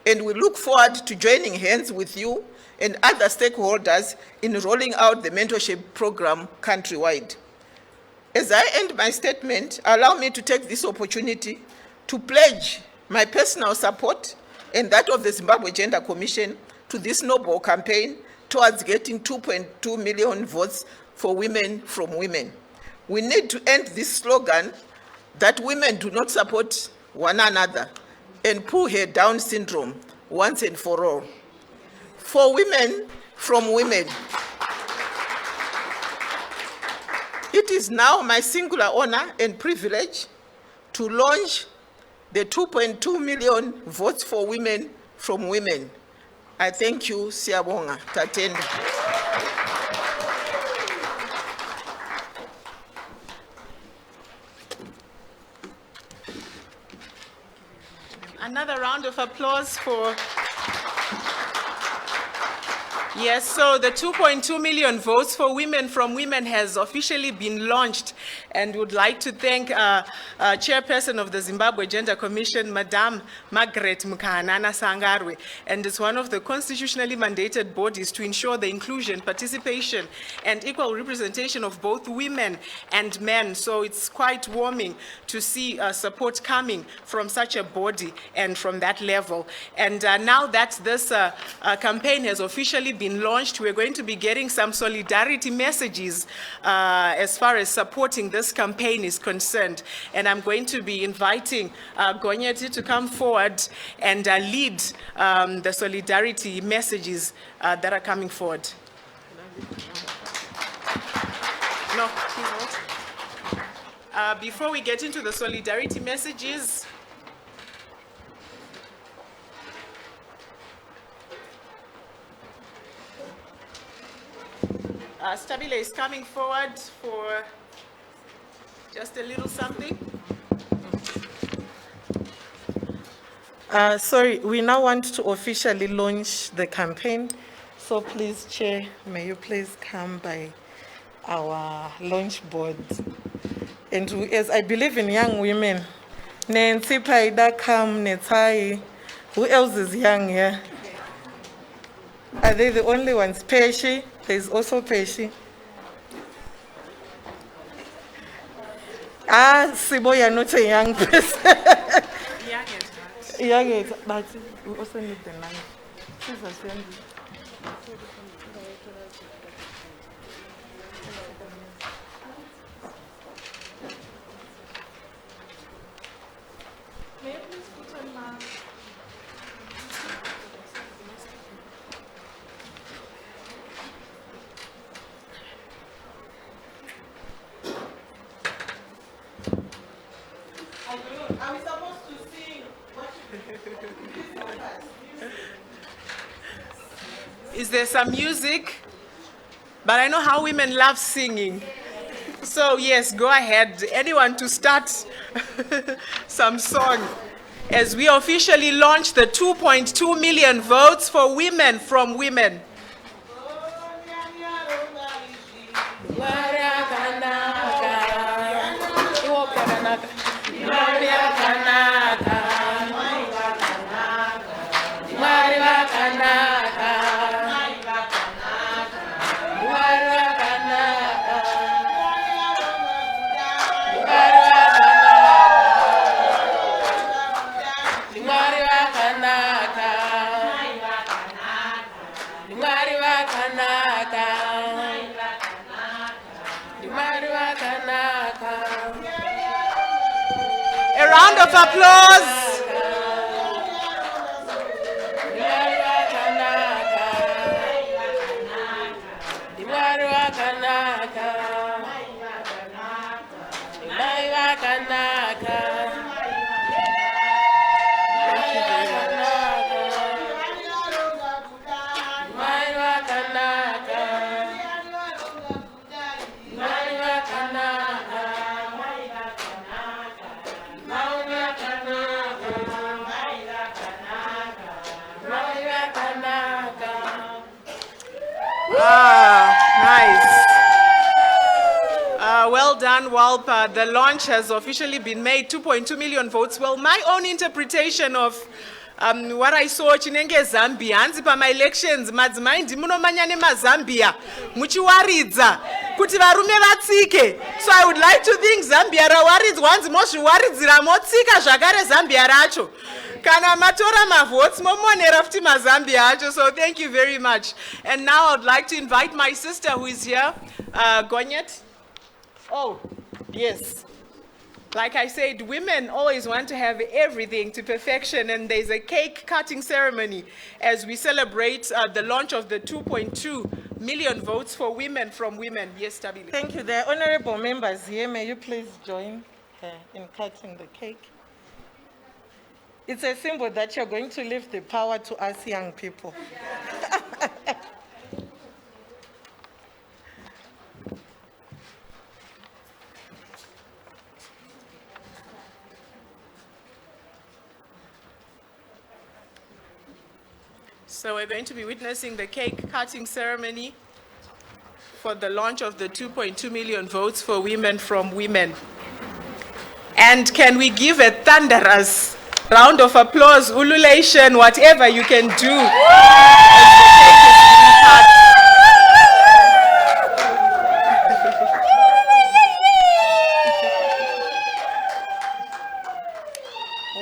and we look forward to joining hands with you and other stakeholders in rolling out the mentorship program countrywide. As I end my statement, allow me to take this opportunity to pledge my personal support and that of the Zimbabwe Gender Commission to this noble campaign towards getting 2.2 million votes for Women from Women. We need to end this slogan that women do not support one another and pull her down syndrome once and for all. For Women from Women, it is now my singular honor and privilege to launch the 2.2 million votes for Women from Women. I thank you, Siyabonga, Tatenda. Another round of applause for... Yes, so the 2.2 million votes for Women from Women has officially been launched, and would like to thank Chairperson of the Zimbabwe Gender Commission, Madame Margaret Mukhanana Sangarwe, and it's one of the constitutionally mandated bodies to ensure the inclusion, participation, and equal representation of both women and men. So it's quite warming to see support coming from such a body and from that level. And now that this campaign has officially been launched, we're going to be getting some solidarity messages as far as supporting this campaign is concerned. And I'm going to be inviting Gonyeti to come forward and lead the solidarity messages that are coming forward. No, he's not. Before we get into the solidarity messages, Stabile is coming forward for just a little something. Sorry, we now want to officially launch the campaign. So please, Chair, may you please come by our launch board. And as I believe in young women, Nancy Paida, come, Netai, who else is young here? Are they the only ones? Peshi, there's also Peshi. Sibo, you're not a young person. Young, but we also need the knife. May I please put on my... Are we supposed to sing? Is there some music? But I know how women love singing. So yes, go ahead. Anyone to start some song as we officially launch the 2.2 million votes for Women from Women. Mwari wakanaka A round of applause. Nice. Well done, WALPE. The launch has officially been made, 2.2 million votes. Well, my own interpretation of what I saw chinenge Zambia, hanzi pama elections, madzimai ndimunomanya nemazambia, muchiwaridza, kuti varume vatsike. So I would like to think Zambia rawaridzwa, hanzi mozviwaridzira motsika zvakare Zambia racho. Kana matora mavotes momonera futi mazambia acho. So thank you very much. And now I'd like to invite my sister who is here, Gonyet. Oh, yes. Like I said, women always want to have everything to perfection, and there's a cake cutting ceremony as we celebrate the launch of the 2.2 million votes for women from women. Yes, Tabile. Thank you. The honorable members here, may you please join in cutting the cake? It's a symbol that you're going to leave the power to us young people. So we're going to be witnessing the cake cutting ceremony for the launch of the 2.2 million votes for women from women. And can we give a thunderous round of applause, ululation, whatever you can do.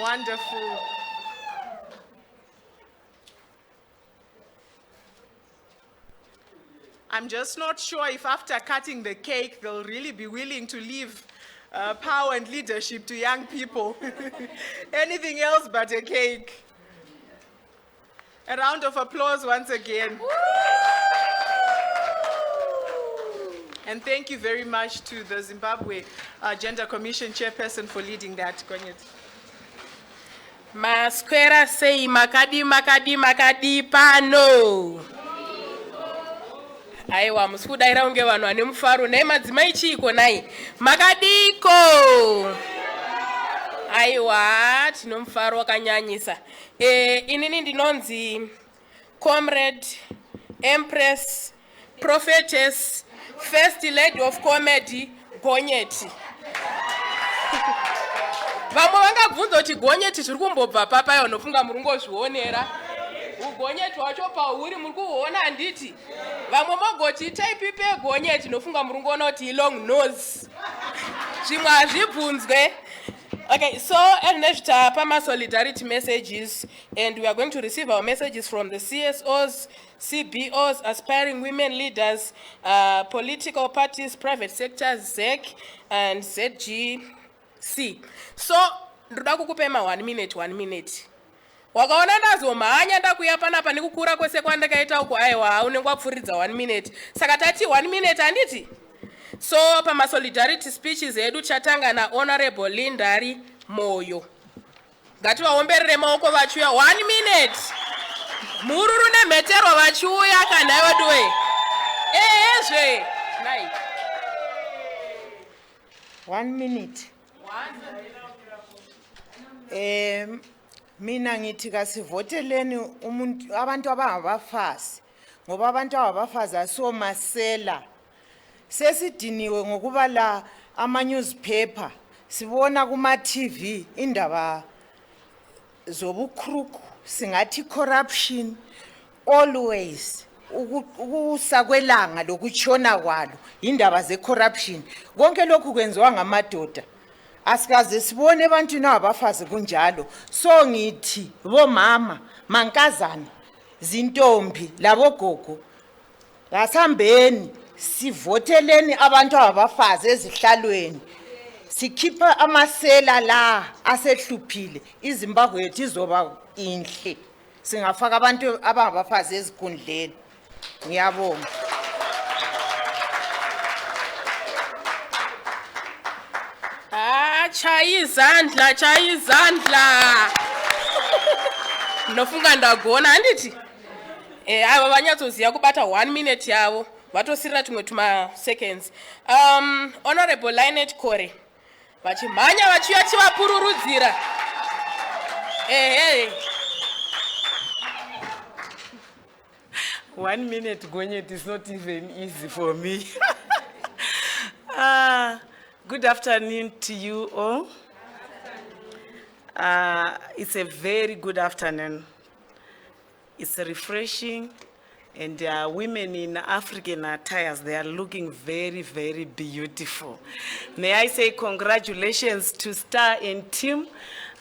Wonderful. I'm just not sure if after cutting the cake, they'll really be willing to leave power and leadership to young people. Anything else but a cake. A round of applause once again. And thank you very much to the Zimbabwe Gender Commission Chairperson for leading that. Masquera say makadi makadi makadi pano. Aiwa musikudaira unge vanhu vane mufaro nei madzimai chiiko nai makadiko. Aiwa tino mufaro wakanyanyisa. Inini ndinonzi Comrade Empress Prophetess First Lady of Comedy Gonyeti. Vamwe vangabvunza kuti Gonyeti zviri kumbobva papa unofunga muri ngozvionera. Ugonyeti wacho pauri muri kuona handiti. Vamwe mogoti type pe Gonyeti nofunga muri kuona kuti long nose. Zvimwe hazvibvunzwe. Okay, so and next Pama solidarity messages, and we are going to receive our messages from the CSOs, CBOs, aspiring women leaders, political parties, private sectors, ZEC and ZGC. So, ndoda kukupema 1 minute, 1 minute. Wakaona ndazomhanya ndakuya panapa nekukura kwese kwandakaita uko aiwa unenge wapfuridza 1 minute. Saka tati 1 minute handiti? So pama solidarity speeches edu chatanga na Honorable Lindari Moyo. Ngativaomberere maoko vachiuya 1 minute. Mururu nemhetero vachiuya kana weduwe. Zve. Nai. 1 minute. Mina ngithi kasivoteleni umuntu abantu abangabafazi ngoba abantu abafazi asomasela. Sesidiniwe ngokuba la ama newspaper sibona kuma TV indaba zobukhruku singathi corruption always ukusakwelanga lokutshona kwalo indaba ze corruption konke lokhu kwenziwa ngamadoda asikaze sibone abantu nabafazi kunjalo. So ngithi bomama mankazana zintombi labogogo ngasambeni sivoteleni abantu abafazi ezihlalweni sikhipha amasela la asehluphile iZimbabwe yethu izoba inhle singafaka abantu abangabafazi ezikundleni ngiyabonga Chaya izandla. Nofunga ndagona anditi. Ava vanyatsoziva kubata 1 minute yavo. Vatosirira tumwe tuma seconds. Honorable Linet Kore. Vachimhanya vachiuya chivapururudzira. Hey. 1 minute Gonyet is not even easy for me. Good afternoon to you all. It's a very good afternoon. It's refreshing, and women in African attires, they are looking very, very beautiful. May I say congratulations to Star and team.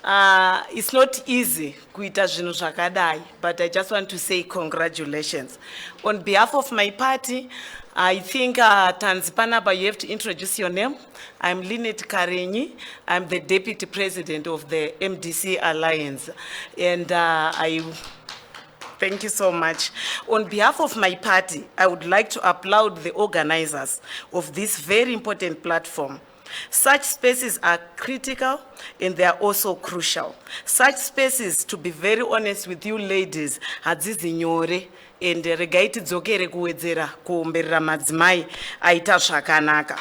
It's not easy, kuita zvinhu zvakadai, but I just want to say congratulations. On behalf of my party, I think, Tanzipanaba, you have to introduce your name. I'm Linet Karenyi. I'm the Deputy President of the MDC Alliance. And thank you so much. On behalf of my party, I would like to applaud the organizers of this very important platform. Such spaces are critical and they are also crucial. Such spaces, to be very honest with you ladies, hadzizi nyore and regaiti dzokere kuwedzera kuomberera madzimai aita zvakanaka.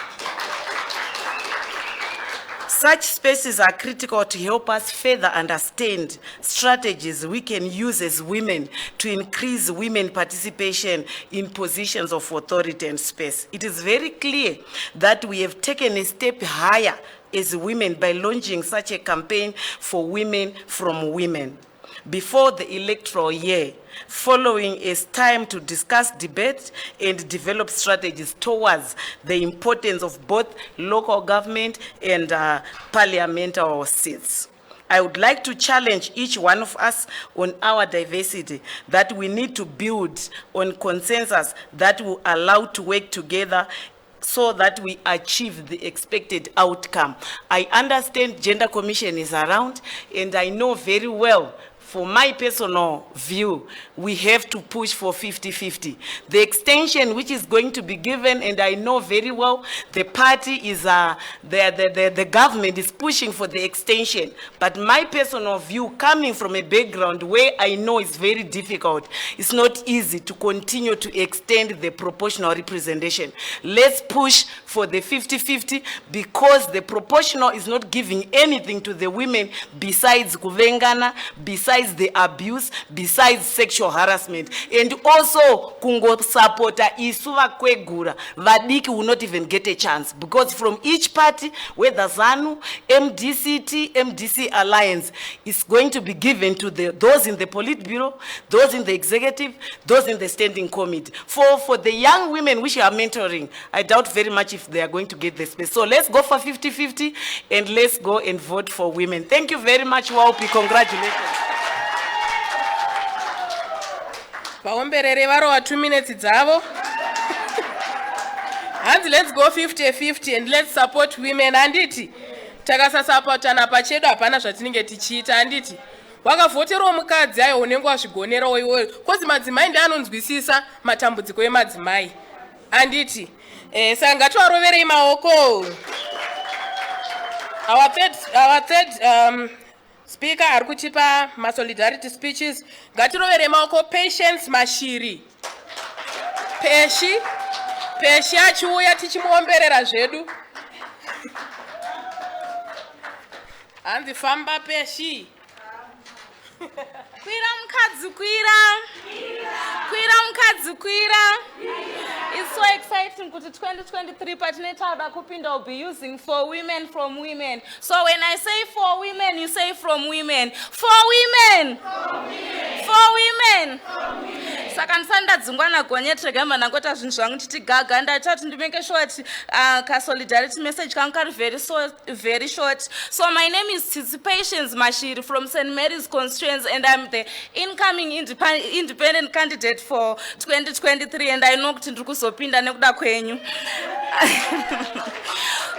Such spaces are critical to help us further understand strategies we can use as women to increase women participation in positions of authority and space. It is very clear that we have taken a step higher as women by launching such a campaign for women from women. Before the electoral year, following is time to discuss, debate, and develop strategies towards the importance of both local government and parliamentary seats. I would like to challenge each one of us on our diversity, that we need to build on consensus that will allow to work together so that we achieve the expected outcome. I understand Gender Commission is around, and I know very well, for my personal view, we have to push for 50-50. The extension which is going to be given, and I know very well the party is, the government is pushing for the extension. But my personal view, coming from a background where I know it's very difficult, it's not easy to continue to extend the proportional representation. Let's push for the 50-50 because the proportional is not giving anything to the women besides kuvengana, besides the abuse, besides sexual harassment, and also kungo supporta isuva kwegura vadiki will not even get a chance, because from each party, whether ZANU, MDCT, MDC Alliance, is going to be given to those in the Politburo, those in the executive, those in the standing committee. For the young women which are mentoring, I doubt very much if they are going to get the space. So let's go for 50-50 and let's go and vote for women. Thank you very much, WALPE. Congratulations. Vaomberere varova 2 minutes dzavo. Hanzi let's go 50-50 and let's support women. Handiti takasasapotana pachedu hapana zvatinenge tichiita. Handiti wakavhoterawo mukadzi ayo unenge wazvigonerawo iwoyo, kozi madzimai ndeanonzwisisa matambudziko emadzimai. Handiti saka ngativaroverei maoko. Our third speaker ari kutipa solidarity speeches. Ngatirovere maoko. Patience Mashiri. Peshi achiuya tichimuomberera zvedu. Hanzi famba Peshi. Kwira Mukadzi Kwira. Kwira Mukadzi Kwira. It's so exciting kuti 2023 patinetaura kupinda will be using for women from women. So when I say for women, you say from women. For women. For women. Saka saka ndisandadzingwa nagonyeti regamba ndangota zvinhu zvangu nditi gaga ndatati ndimake sure kuti ka-solidarity message kangu kari very short. So my name is Tisipations Mashiri from St. Mary's constituency, and I'm the incoming independent candidate for 2023, and I know kuti ndiri kuzopinda nekuda kwenyu.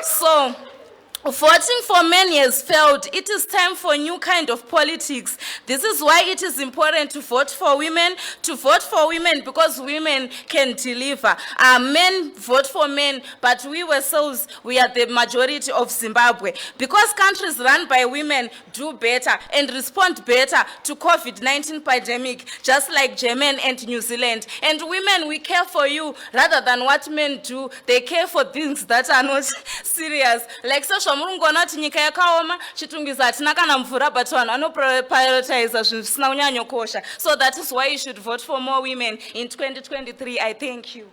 So, voting for men has failed. It is time for a new kind of politics. This is why it is important to vote for women, because women can deliver. Men vote for men, but we ourselves, we are the majority of Zimbabwe. Because countries run by women do better and respond better to COVID-19 pandemic, just like Germany and New Zealand. And women, we care for you rather than what men do. They care for things that are not serious. Like social Murungu nati nyika yakaoma chitungiza atina kana mvura, but vanhu anoprioritize zvinhu zvisina kunyanyo kosha. So that is why you should vote for more women in 2023. I thank you.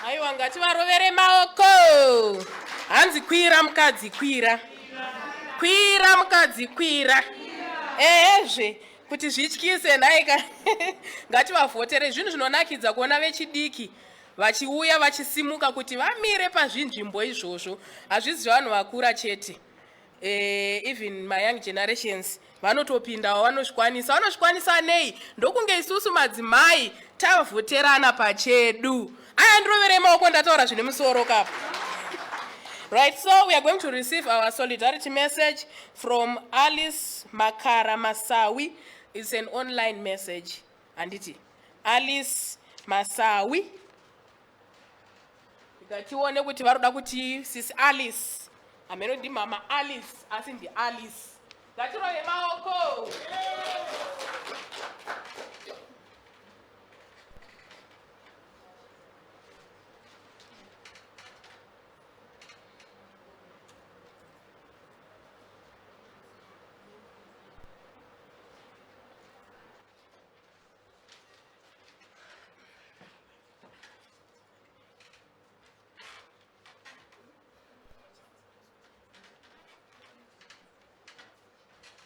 Aiwa ngativarovere maoko. Hanzi Kwira Mukadzi Kwira. Kwira Mukadzi Kwira. Ezve kuti zvityise naika ngativavhotere. Zvinhu zvinonakidza kuona vechidiki vachiuya vachisimuka kuti vamire pazvinzvimbo izvozvo. Hazvisi vanhu vakura chete. Even my young generations vanotopindawo vanozvikwanisa nei ndokunge isusu madzimai tavhoterana pachedu. Aya ndirovere maoko ndataura zvine musoro kapo. Right, so we are going to receive our solidarity message from Alice Makara Masawi. It's an online message. Anditi. Alice Masawi. Ngatione kuti varoda kuti sis Alice. Ameno ndi mama Alice, asi ndi Alice. Ngatirove maoko.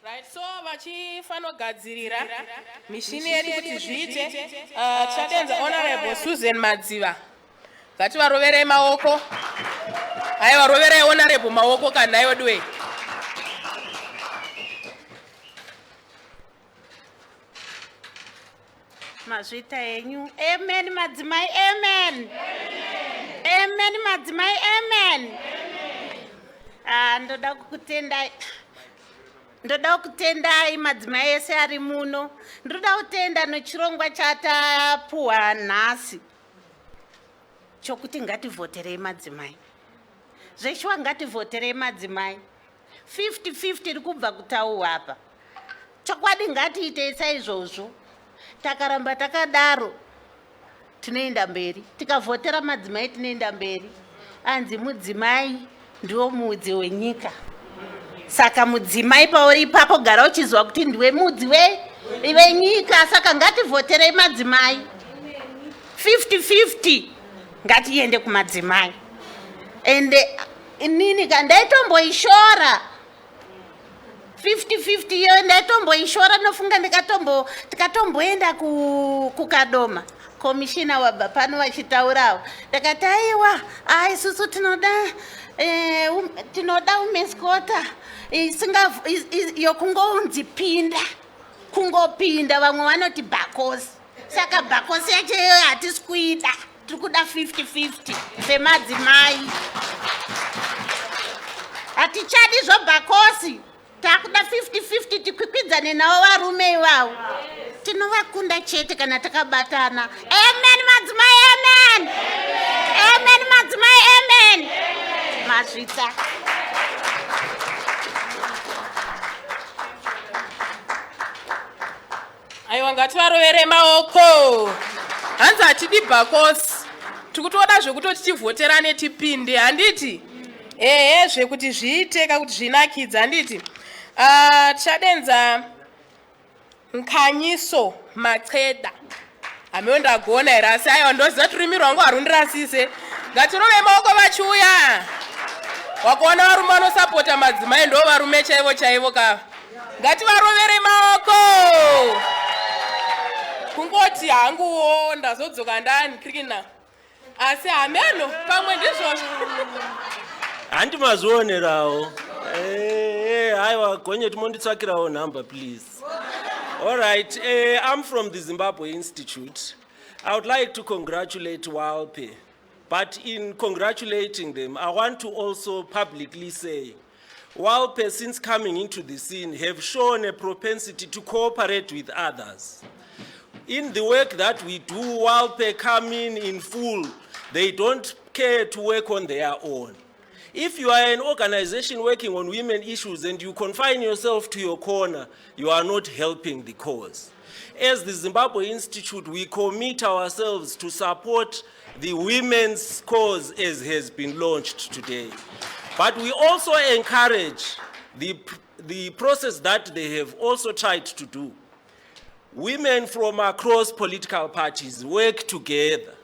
Right, so vachifano gadzirira mishini yedu kuti zviite. Chadenza Honorable Susan Madziva. Ngativarovere maoko. Aiwa rovere Honorable maoko kana yodwe. Mazvita yenyu. Amen madzimai, amen. Amen madzimai, amen. Ndoda kutendai madzimai ese ari muno. Ndoda kutenda nechirongwa chatapuwa nhasi chokuti ngativhoterei madzimai. Zveshuwa ngativhoterei madzimai. 50-50 iri kubva kutaurwa apa. Chokwadi ngatiitei saizvozvo. Takaramba takadaro tinoenda mberi. Tikavhotera madzimai tinoenda mberi. Anzi mudzimai ndiwo mudzi wenyika. Saka mudzimai pauri ipapo gara uchizwa kuti ndiwe mudzi wenyika. Saka ngativhoterei madzimai. 50-50 ngatiende kumadzimai. Ende inini ndaitomboishora 50-50 iyo ndaitomboishora. Nofunga tikatomboenda kukadoma komishina wabva pano vachitaurawo. Ndakati aiwa isusu tinoda umeskota yokungounzi kungopinda. Vamwe vanoti bhakosi. Saka bhakosi yacho iyoyo hatisi kuida. Tiri kuda 50-50 semadzimai. Hatichadi zvobhakosi. Takuda 50-50 tikwikwidzane navo varume ivavo. Tinovakunda chete kana takabatana. Amen madzimai, amen. Amen madzimai, amen. Mazvita. Aiwa ngativarovere maoko. Hanzi hatidi bhakosi. Tikutoda zvekutoti tivhoterane tipinde, handiti? Zvekuti zviiteka kuti zvinakidza, handiti? Chadenza Nkanyiso Macheda. Ameo ndagona here asi aiwa ndoziva kuti rurimi rwangu harundirasise. Ngatirove maoko vachiuya. Wakaona varume vanosapota madzimai ndo varume chaivo kava. Ngativarovere maoko. ndoti hanguwo ndazodzoka ndanikrikina asi hameno pamwe ndizvozvo handimazvionerawo haiwa gonye timonditsvakirawo number please. All right, I'm from the Zimbabwe Institute. I would like to congratulate WALPE, but in congratulating them, I want to also publicly say, WALPE, since coming into the scene, have shown a propensity to cooperate with others. In the work that we do, WALPE come in full. They don't care to work on their own. If you are an organization working on women issues and you confine yourself to your corner, you are not helping the cause. As the Zimbabwe Institute, we commit ourselves to support the women's cause as has been launched today. But we also encourage the process that they have also tried to do. Women from across political parties work together.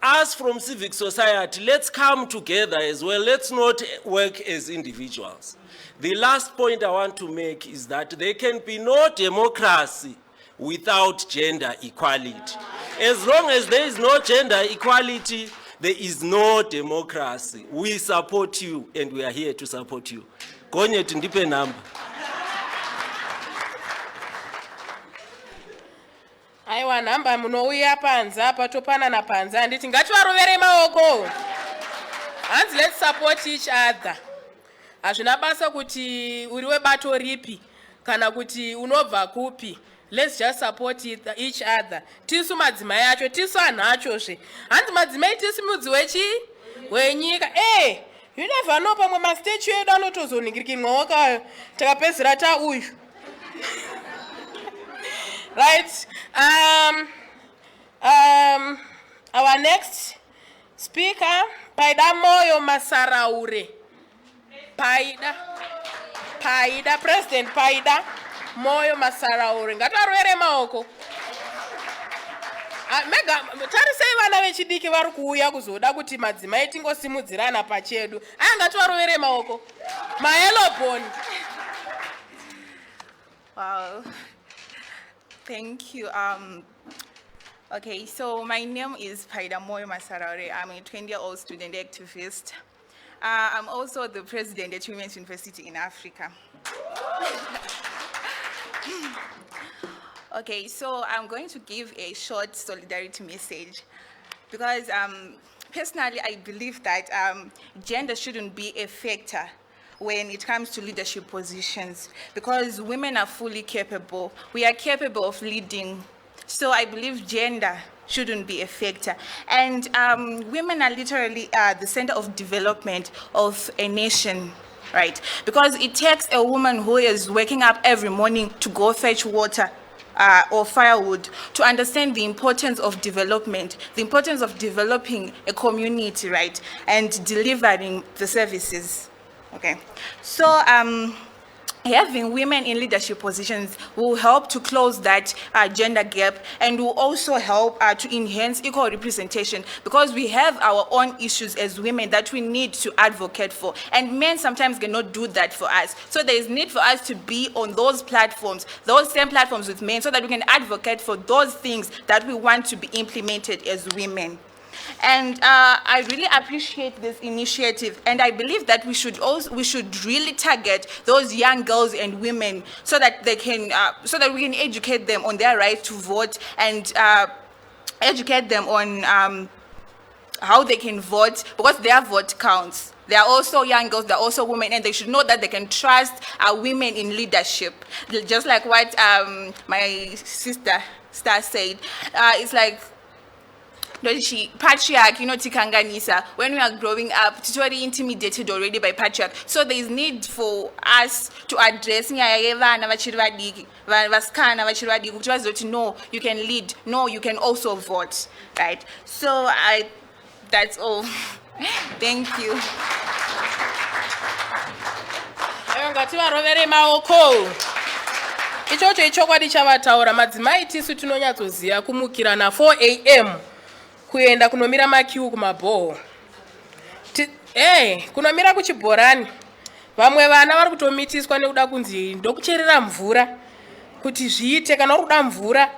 Us from civic society, let's come together as well. Let's not work as individuals. The last point I want to make is that there can be no democracy without gender equality. As long as there is no gender equality, there is no democracy. We support you and we are here to support you. Gonye tindipe number. aiwa nhamba munouya panza patopanana panza handiti ngativarovere maoko hanzi let's support each other. Hazvina basa kuti uri webato ripi kana kuti unobva kupi. Let's just support each other. Tisu madzimai acho tisu anhu achozve. Hanzi madzimai tisu mudzi wenyika. You never know, pamwe mastatue edu anotozoningirikimwa wakayo takapedzisira uyu. Right. Our next speaker, Paida Moyo Masaraure. Paida, President Paida Moyo Masaraure. Ngatarwere maoko. Mega tarisei vana vechidiki vari kuuya kuzoda kuti madzimai tingosimudzirana pachedu. Ngativarovere maoko. Maelo Boni. Wow. Thank you. Okay, so my name is Paida Moyo Masaraure. I'm a 20-year-old student activist. I'm also the president at Women's University in Africa. Okay, so I'm going to give a short solidarity message because personally I believe that gender shouldn't be a factor when it comes to leadership positions, because women are fully capable. We are capable of leading. So I believe gender shouldn't be a factor. And women are literally the center of development of a nation, right? Because it takes a woman who is waking up every morning to go fetch water or firewood to understand the importance of development, the importance of developing a community, right? And delivering the services. Okay, so having women in leadership positions will help to close that gender gap and will also help to enhance equal representation, because we have our own issues as women that we need to advocate for, and men sometimes cannot do that for us. So there is need for us to be on those platforms, those same platforms with men, so that we can advocate for those things that we want to be implemented as women. And I really appreciate this initiative, and I believe that we should really target those young girls and women so that they can so that we can educate them on their right to vote and educate them on how they can vote, because their vote counts. They are also young girls, they are also women, and they should know that they can trust women in leadership. Just like what my sister Star said, it's like patriarch, tikanganisa. When we are growing up, it's already intimidated already by patriarch. So there is need for us to address no, you can lead, no, you can also vote, right? So that's all. Thank you. Ichocho ichokwadi chavataura madzimai tisu tinonyatsoziva kumukira na 4 AM kuenda kunomira makiu kumabhoho. Kunomira kuchibhorani. Vamwe vana vari kutomitiswa nekuda kunzi ndokucherera mvura kuti zviite, kana uri kuda mvura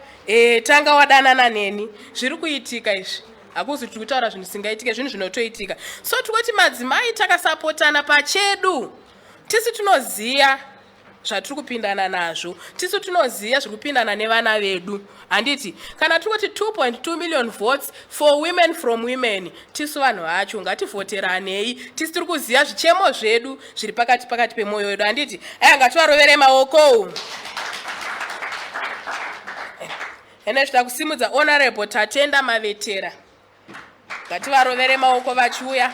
tanga wadanana neni zviri kuitika izvi hakuzi tiri kutaura zvinhu zvisingaitika zvinhu zvinotoitika so tikoti madzimai takasapotana pachedu tisi tunoziya zvatiri kupindana nazvo tisu tunoziya zviri kupindana nevana vedu handiti kana tiri kuti 2.2 million votes for women from women tisu vanhu vacho ngativhoteranei tisi tiri kuziya zvichemo zvedu zviri pakati pemwoyo wedu handiti aya ngativarovere maoko ene zvida kusimudza honorable Tatenda Mavetera ngativarovere maoko vachiuya.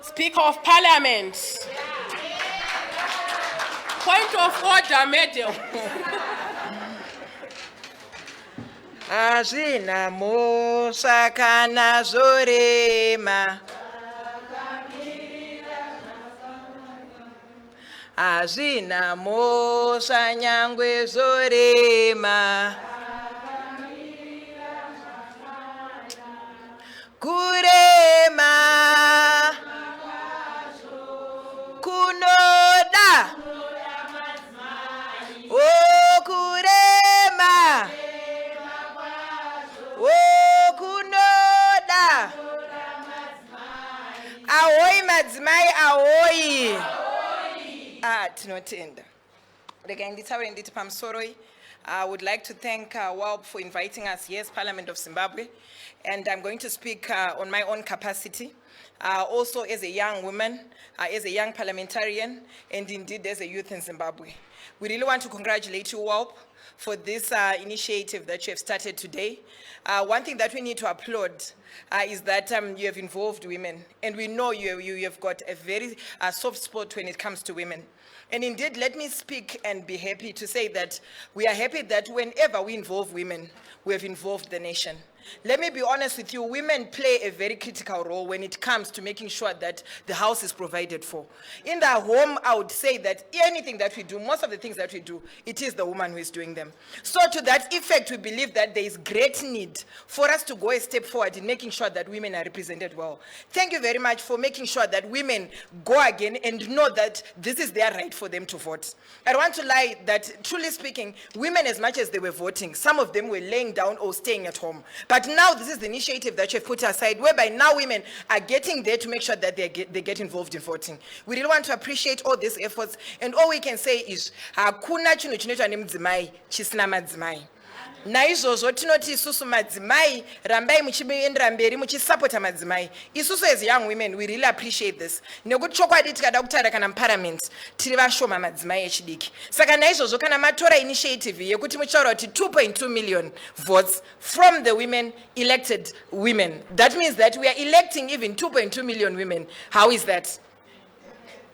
Speaker of Parliament. Point of order, madam. Azvina mhosva kana zorema. Azvina mhosva nyangwe zorema. Kurema. Kunoda. Oh, kurema. Oh, kunoda. Ahoy madzimai, ahoy. Tinotenda. I would like to thank WALPE for inviting us here as Parliament of Zimbabwe, and I'm going to speak on my own capacity, also as a young woman, as a young parliamentarian, and indeed as a youth in Zimbabwe. We really want to congratulate you, WALPE, for this initiative that you have started today. One thing that we need to applaud is that you have involved women, and we know you have got a very soft spot when it comes to women. And indeed, let me speak and be happy to say that we are happy that whenever we involve women, we have involved the nation. Let me be honest with you, women play a very critical role when it comes to making sure that the house is provided for. In the home, I would say that anything that we do, most of the things that we do, it is the woman who is doing them. So to that effect, we believe that there is great need for us to go a step forward in making sure that women are represented well. Thank you very much for making sure that women go again and know that this is their right for them to vote. I don't want to lie that, truly speaking, women, as much as they were voting, some of them were laying down or staying at home. But now this is the initiative that you've put aside, whereby now women are getting there to make sure that they get involved in voting. We really want to appreciate all these efforts, and all we can say is, hakuna chinhu chinoitwa nemudzimai chisina madzimai. Naizvozvo tinoti isusu madzimai rambai muchiendera mberi muchisapota madzimai. Isusu as young women, we really appreciate this. Nekuti chokwadi tikada kutaura kana muparliament tiri vashoma madzimai echidiki. Saka naizvozvo kana matora initiative yekuti muchitaura kuti 2.2 million votes from the women, elected women. That means that we are electing even 2.2 million women. How is that?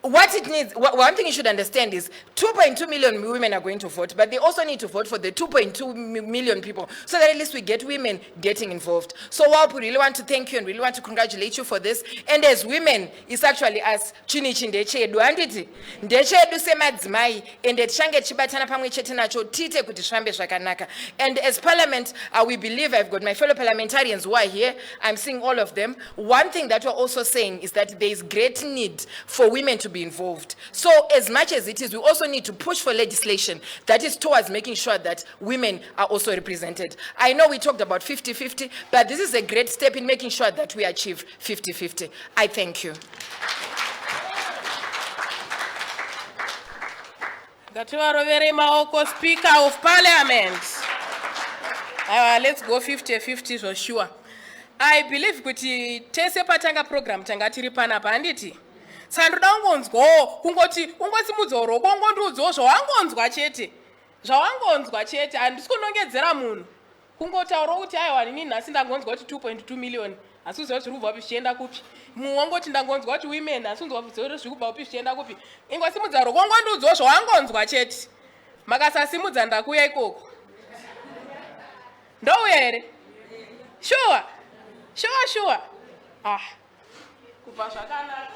What it needs, one thing you should understand is 2.2 million women are going to vote, but they also need to vote for the 2.2 million people, so that at least we get women getting involved. So WALPE, we really want to thank you and really want to congratulate you for this. And as women, it's actually us, chinichi ndechedu, anditi? Ndechedu semadzimai, ende tichange chibatana pamwe chete nacho, tite kuti zvihambe zvakanaka. And as Parliament, we believe, I've got my fellow parliamentarians who are here, I'm seeing all of them. One thing that we're also saying is that there is great need for women to be involved. So as much as it is, we also need to push for legislation that is towards making sure that women are also represented. I know we talked about 50-50, but this is a great step in making sure that we achieve 50-50. I thank you. Ngativarovere maoko, Speaker of Parliament. Let's go 50-50 for sure. I believe kuti tese patanga program tanga tiri panapa handiti. Sandoda ungonzwawo kungoti ungosimudzawo kongondiudzawo zvawangonzwa chete. Zvawangonzwa chete handisi kunongedzera munhu. Kungotaura kuti aiwa inini nhasi ndangonzwa kuti 2.2 million. Asi uziva zviri kubva zvichienda kupi. Muwongoti ndangonzwa kuti women asi unzwa zviri kubva zvichienda kupi. Ingosimudzawo kongondiudzawo zvawangonzwa chete. Makasasimudza ndakuya ikoko. Ndouya here? Sure. Sure. Kubva zvakanaka.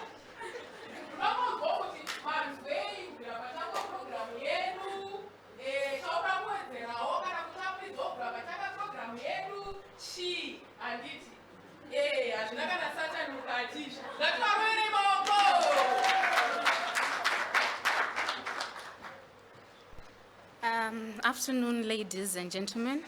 Hazvina kana Satani mukati. Ngativarovere maoko. afternoon, ladies and gentlemen.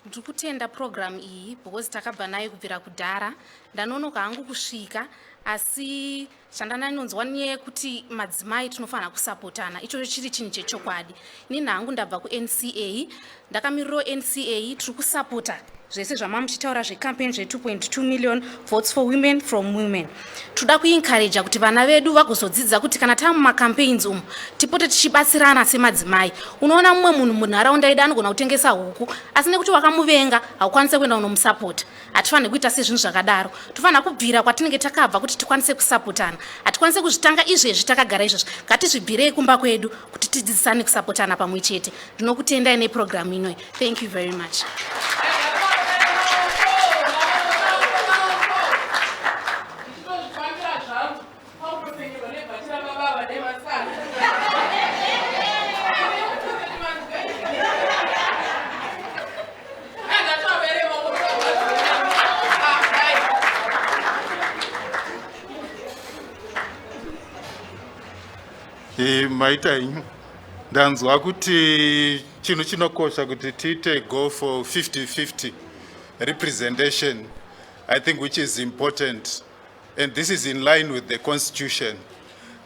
Ndikutenda program iyi because takabva nayo kubvira kudhara. Ndanonoka hangu kusvika asi chandandinonzwa neyekuti madzimai tinofanira kusapotana. Icho chiri chinhu chechokwadi. Inini hangu ndabva kuNCA, ndakamirirawo NCA tiri kusapota zvese zvamamuchitaura zvecampaign zve2.2 million votes for women from women. Toda kuencourage kuti vana vedu vagozodzidza kuti kana tava mumacampaigns umu tipote tichibatsirana semadzimai. Unoona mumwe munhu munharaunda yedu anogona kutengesa huku asi nekuti wakamuvenga haukwanise kuenda unomusapota. Hatifaniri kuita sezvinhu zvakadaro. Tofanira kubvira kwatinenge takabva kuti tikwanise kusapotana. Hatikwanise kuzvitanga izvezvi takagara izvezvi. Ngatizvibvirei kumba kwedu kuti tidzidzisane kusapotana pamwe chete. Ndinokutendai neprogram inoyi. Thank you very much. Maitai ndanzwa kuti chinhu chinokosha kuti tiite go for 50-50 representation, I think, which is important, and this is in line with the constitution.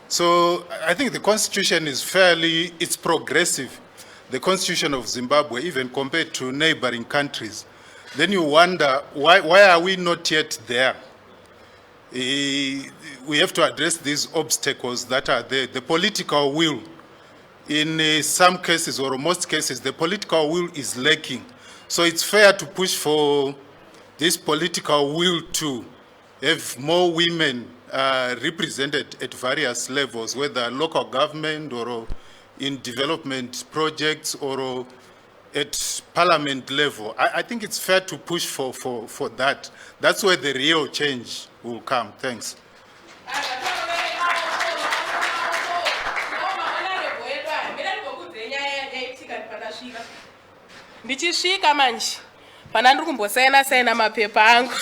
So I think the constitution is it's progressive, the constitution of Zimbabwe, even compared to neighboring countries. Then you wonder, why are we not yet there? We have to address these obstacles that are there. The political will, in some cases or most cases, the political will is lacking. So it's fair to push for this political will to have more women represented at various levels, whether local government or in development projects or at parliament level. I think it's fair to push for that. That's where the real change will come. Thanks. Ndichisvika manje pana ndiri kumbosaina mapepa angu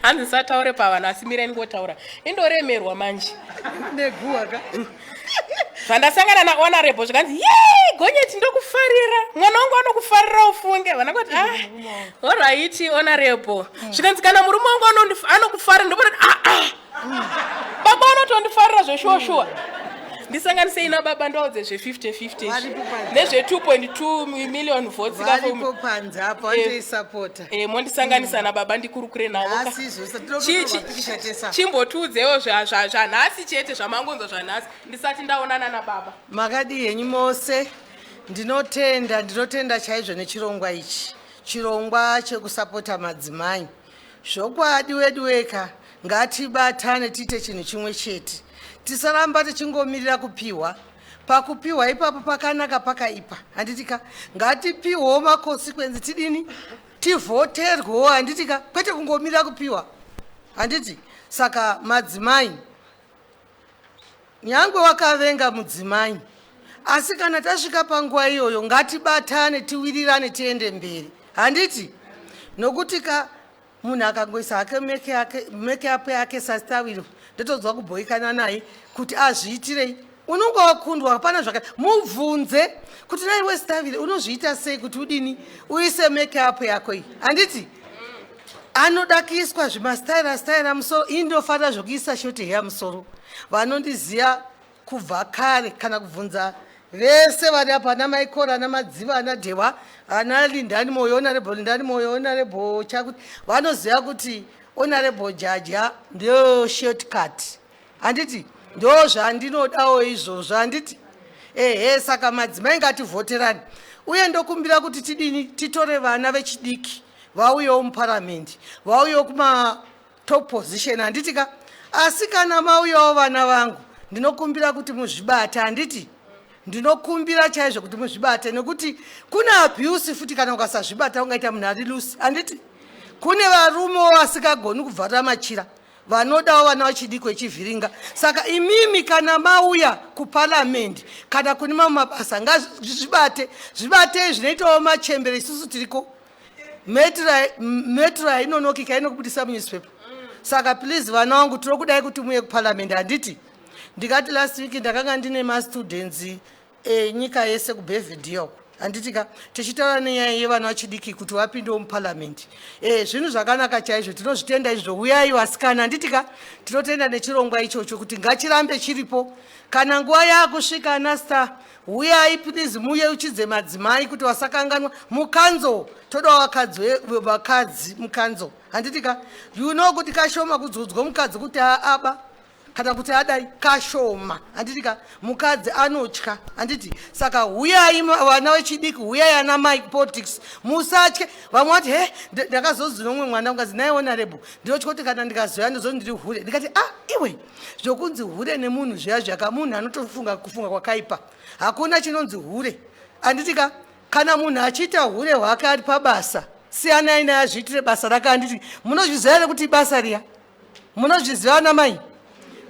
handisataure pavanhu asi mirei ngotaura indoremerwa manje neguwaka zvandasangana nahonorable zvikanzi ye gonyeti ndokufarira mwana wangu anokufarira ufunge vana kuti alright honorable zvikanzi kana murume wangu anokufarira ndoboti baba unotondifarira zveshuwa ndisanganise ina baba ndaudze zve50-50 nezve2.2 million votes varipo panze apo andoisapota mondisanganisa nababa ndikurukure navo chimbotiudzewo zvanhasi chete zvamangonzwa zvanhasi ndisati ndaonana nababa. Makadi henyu mose ndinotenda chaizvo nechirongwa ichi, chirongwa chekusapota madzimai. Zvokwadi wedu weka ngatibatane tiite chinhu chimwe chete. Tisaramba tichingomirira kupiwa. Pakupiwa ipapo pakanaka pakaipa. Handitika ngatipiwewo makonsekwensi tidini? Tivhoterwewo handitika kwete kungomirira kupiwa. Handiti saka madzimai nyangwe wakavenga mudzimai asi kana tasvika panguva iyoyo ngatibatane tiwirirane tiende mberi. Handiti nokuti munhu akangoisa hake make up yake sastawiro ndotodzwa kubhoikana naye kuti azviitirei unonge wakundwa hapana zvakati mubvunze kuti naiwe stavire unozviita sei kuti udini uise make up yako iyi. Handiti anoda kuiswa zvimastaira musoro indofanira zvokuisa shoti heya musoro. Vanondiziva kubva kare kana kubvunza vese vari apa ana maikora ana madziva ana dhewa ana lindani moyo honorable lindani moyo honorable chakuti vanoziva kuti honorable jaja ndio shortcut. Handiti ndo zvandinodawo izvozvo. Handiti saka madzimai ngativhoterani uye ndokumbira kuti tidini titore vana vechidiki vauyewo muparamendi vauyewo kumatop position. Handitika asi kana mauyawo vana vangu ndinokumbira kuti muzvibate. Handiti ndinokumbira chaizvo kuti muzvibate nekuti kuna abuse futi kana ukasazvibata ungaita munhu ari lusi. Handiti kune varumewo vasikagoni kubvara machira vanodawo vana vachidiki vechivhiringa. Saka imimi kana mauya kuparamendi kana kune mamwe mabasa ngazvibatei zvinoitawo machembere isusu tiriko metro hainonokika inokubudisa munewspaper. Saka please vana wangu tiri kudai kuti muye kuparamendi. Handiti ndikati last week ndakanga ndine mastudents nyika yese kubhevhidhiyo handitika tichitaura nenyaya yevana vachidiki kuti vapindewo muparliament zvinhu zvakanaka chaizvo tinozvitenda izvo uyai vasikana handitika tinotenda nechirongwa ichocho kuti ngachirambe chiripo kana nguva yaakusvika anasta uyai please muye uchidze madzimai kuti vasakanganwa mukanzo toda vakadzi mukanzo handitika you know kuti kashoma kudzodzwa mukadzi kuti aba kana kuti adai kashoma handitika mukadzi anotya handiti saka uyai vana vechidiki uyai ana mai politics musatye vamwe vati he ndakazonzi nomwe mwana mukazi naiona rebo ndinotya kuti kana ndikazoya ndizoti ndiri hure ndikati iwe zvokunzi hure nemunhu zviya zvaka munhu anotofunga kufunga kwakaipa hakuna chinonzi hure handitika kana munhu achiita hure hwake ari pabasa siyanai naye azviitire basa rake handiti munozviziva here kuti basa riya munozviziva ana mai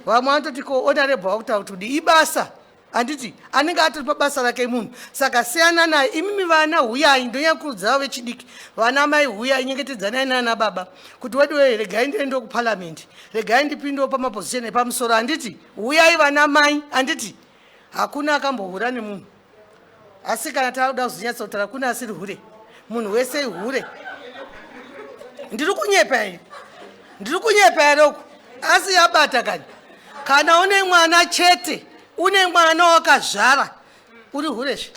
vamwe vanototi honorable wakutaura kuti ibasa handiti anenge atori pabasa rake munhu saka siyana naye imimi vana huyai ndonyakurudziravo vechidiki vana mai huyai nyengetedzanai nana baba kuti wediwe regai ndiendewo kuparliament regai ndipindewo pamapozisheni epamusoro handiti huyai vana mai handiti hakuna akambohura nemunhu asi kana takuda kuzonyatsa kutaura kuna asiri hure munhu wese hure ndiri kunyepa here ndiri kunyepa here uku asi yabata kani kana une mwana chete une mwana wakazvara uri hureshe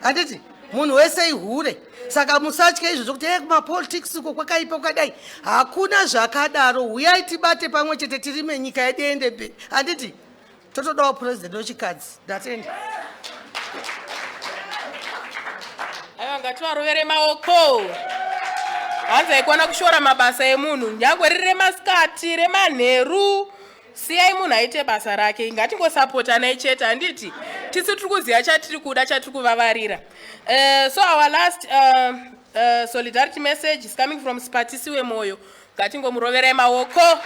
handiti munhu wese ihure saka musatye izvo zvokuti kumapolitics uko kwakaipa kwakadai hakuna zvakadaro uyai tibate pamwe chete tirime nyika yedu ende mberi handiti totodawo purezidendi wechikadzi ndatenda aiwa ngativarovere maoko hanzi aikwana kushora mabasa emunhu nyangwe riri remasikati remanheru siyai munhu aite basa rake ngatingosapotanai chete handiti tisi tiri kuziva chatiri kuda chatiri kuvavarira so our last solidarity message is coming from Spatisi wemoyo ngatingomuroverai maoko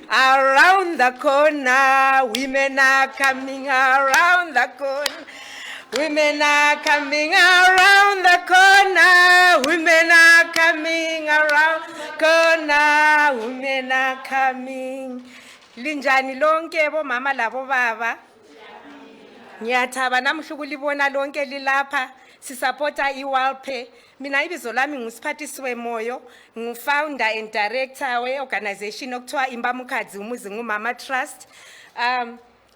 Around the corner, women are coming around the corner. Women are coming around the corner. Women are coming around the corner. Women are coming. Linjani lonke bo mama labo baba. Ngiyathaba namhlukulibona lonke lilapha. Sisupporta iWALPE. Mina ibizo lami nguSiphathisi wemoyo, ngu-founder and director we-organization okuthiwa Kwira Mukadzi Kwira Trust.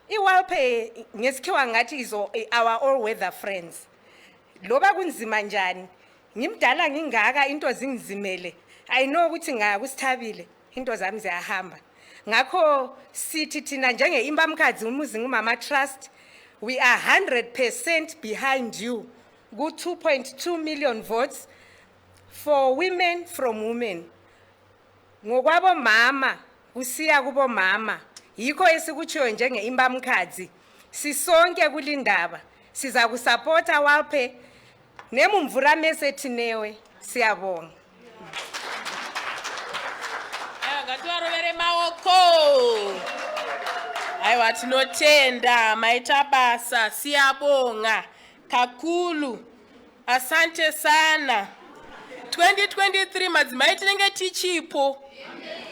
iWALPE ngesikhiwa ngathi is our all weather friends. Loba kunzima njani, ngimdala ngingaka into zingizimele. I know ukuthi ngakusithabile into zami ziyahamba. Ngakho sithi thina njenge Kwira Mukadzi Kwira Trust, we are 100% behind you. Good 2.2 million votes for women from women. Ngokwabo mama, usiya kubo mama. Yikho esikutshiwo njenge Kwira Mukadzi. Sisonke kulindaba. Siza kusupporta WALPE. Nemumvura message newe. Siyabonga. ngativarovere maoko aiwa tinotenda maita basa siyabonga kakulu asante sana 2023 madzimai tinenge tichipo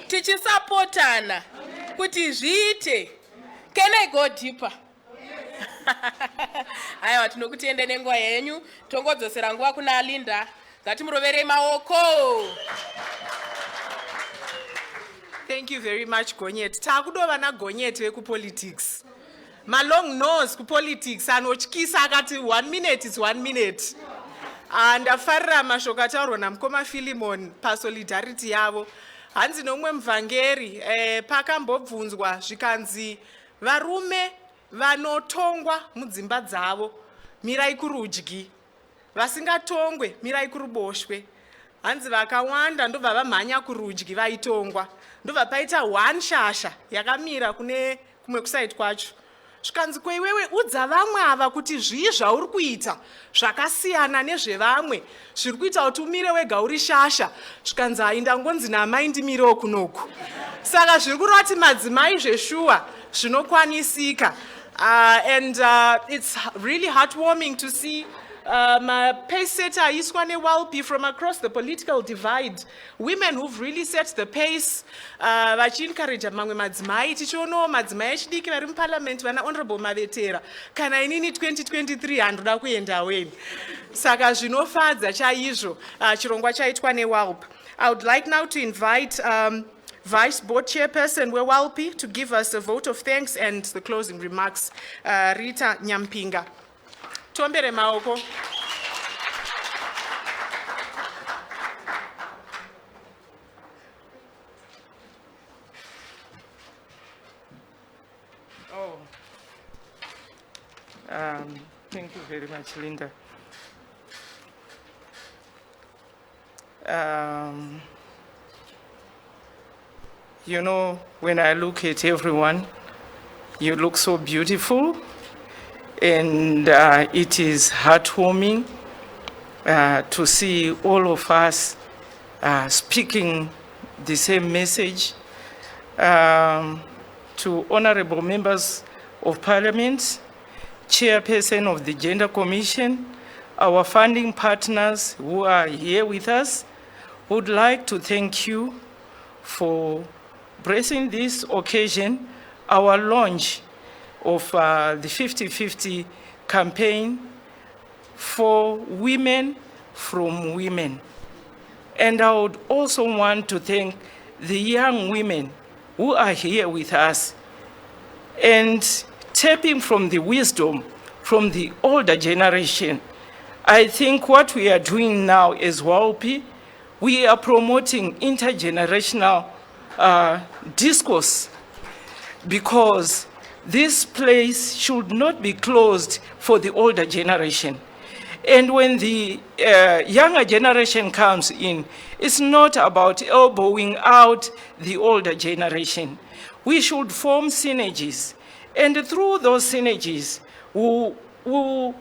tichisapotana kuti zviite. Can I go deeper? aiwa tinokutenda nenguva yenyu tongodzosera nguva kuna Linda ngatimurovere maoko. Thank you very much, Gonyeti. Takudova na Gonyeti wekupolitics. My long nose kupolitics anotyisa akati 1 minute is 1 minute. And afarira mashoko ataurwa namukoma Philemon pasolidarity yavo. Hanzi nomwe mvhangeri pakambobvunzwa zvikanzi varume vanotongwa mudzimba dzavo mirai kurudyi, vasingatongwe mirai kuruboshwe. Hanzi vakawanda ndobva vamhanya kurudyi vaitongwa. Ndobva paita 1 shasha yakamira kune kumwe kusaiti kwacho. Zvikanzi kweiwewe udza vamwe ava kuti zvii zvauri kuita zvakasiyana nezvevamwe zviri kuita kuti umire wega uri shasha. Zvikanzi hai ndangonzi namai ndimirewo kunoku. Saka zviri kureva kuti madzimai zveshuwa zvinokwanisika. And it's really heartwarming to see pace setter aiswa neWALPE from across the political divide, women who've really set the pace, vachiencourage mamwe madzimai, tichionawo madzimai echidiki vari muparliament vana honorable Mavetera, kana inini 2023 handoda kuenda weni. Saka zvinofadza chaizvo chirongwa chaitwa neWALPE. I would like now to invite Vice Board Chairperson weWALPE to give us a vote of thanks and the closing remarks. Rita Nyampinga. Tombere maoko. Thank you very much, Linda. You know, when I look at everyone, you look so beautiful, and it is heartwarming to see all of us speaking the same message. To honorable members of Parliament, Chairperson of the Gender Commission, our funding partners who are here with us, would like to thank you for blessing this occasion, our launch of the 50-50 campaign for women from women. And I would also want to thank the young women who are here with us and tapping from the wisdom from the older generation. I think what we are doing now as WALPE, we are promoting intergenerational discourse, because this place should not be closed for the older generation. And when the younger generation comes in, it's not about elbowing out the older generation. We should form synergies. And through those synergies, we will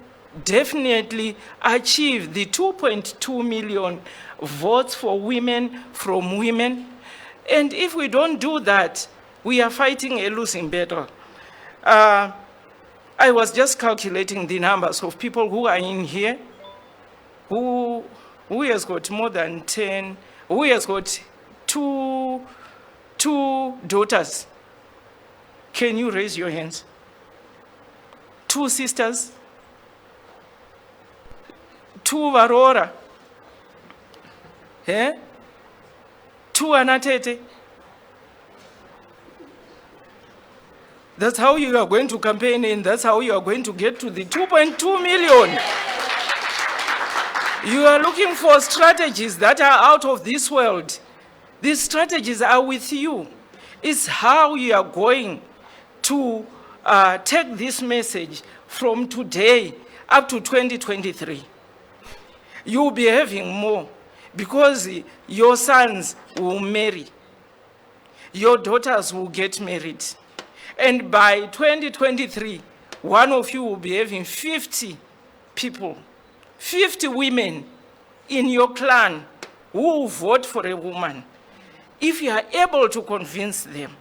definitely achieve the 2.2 million votes for women from women. And if we don't do that, we are fighting a losing battle. I was just calculating the numbers of people who are in here, who has got more than 10, who has got two daughters. Can you raise your hands? 2 sisters, 2 varora, 2 anatete. That's how you are going to campaign, and that's how you are going to get to the 2.2 million. You are looking for strategies that are out of this world. These strategies are with you. It's how you are going to take this message from today up to 2023. You will be having more, because your sons will marry. Your daughters will get married. And by 2023, one of you will be having 50 people, 50 women in your clan who will vote for a woman, if you are able to convince them.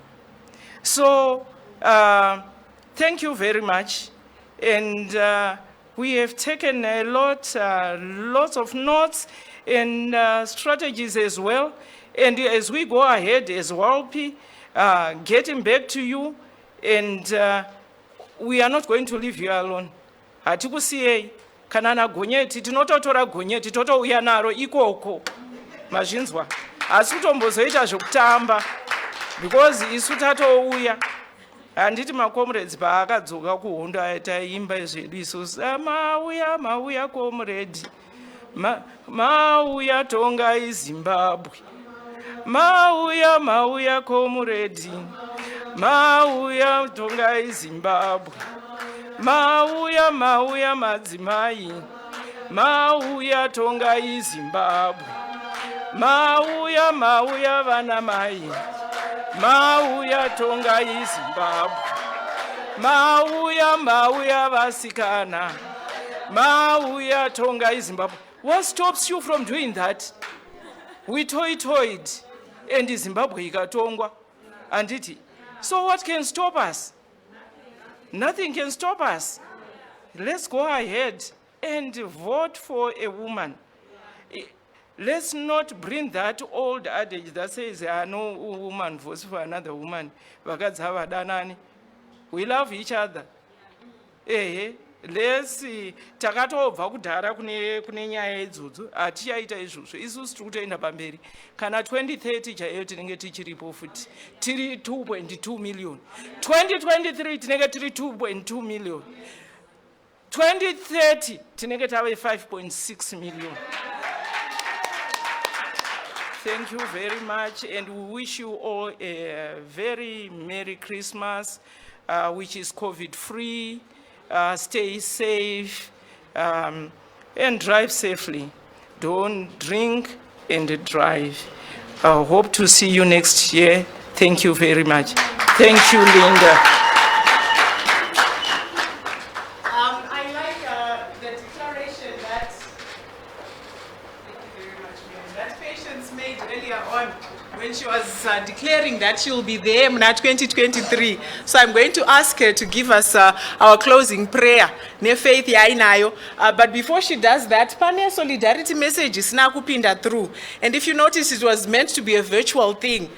So, thank you very much. And we have taken a lots of notes and strategies as well. And as we go ahead as WALPE, getting back to you, and we are not going to leave you alone. Hatikusiyei kana na gonyeti, tinototora gonyeti totouya naro ikoko. Mazvinzwa. Asi kutombozoita zvokutamba, because isu tatouya. Handiti makomrades paakadzoka kuhondo taimba zvedu isusu. Mauya comrade. Mauya tongai Zimbabwe. Mauya comrade. Mauya tongai Zimbabwe. Mauya madzimai. Mauya tongai Zimbabwe. Mauya vanamai. Mauya tongai Zimbabwe. Mauya vasikana. Mauya tongai Zimbabwe. What stops you from doing that? We toyed, and Zimbabwe ikatongwa. Anditi. So what can stop us? Nothing can stop us. Let's go ahead. and vote for a woman. Let's not bring that old adage that says, no woman votes for another woman. We love each other. Let's see. Takatobva kudhara kune nyaya idzodzo atichaita izvozvo isusu tiri kutoenda pamberi kana 2030 chaiyo tinenge tichiripo futi tiri 2.2 million 2023 tinenge tiri 2.2 million 2030 tinenge tave 5.6 million. Thank you very much, and we wish you all a very Merry Christmas, which is COVID-free. Stay safe and drive safely. Don't drink and drive. I hope to see you next year. Thank you very much. Thank you, Linda. I like the declaration that, thank you very much, ma'am, that Patience made earlier on when she was declaring that she will be there in 2023. So I'm going to ask her to give us our closing prayer. Faith yainayo. But before she does that, pane solidarity message is now kupinda through. And if you notice, it was meant to be a virtual thing.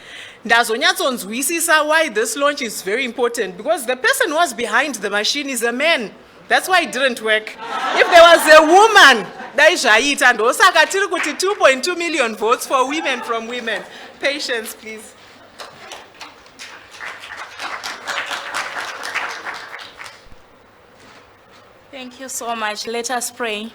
Ndazonyatsonzwisisa why this launch is very important, because the person who was behind the machine is a man. That's why it didn't work. If there was a woman, daizvaita ndosaka tiri kuti 2.2 million votes for women from women. Patience, please. Thank you so much. Let us pray.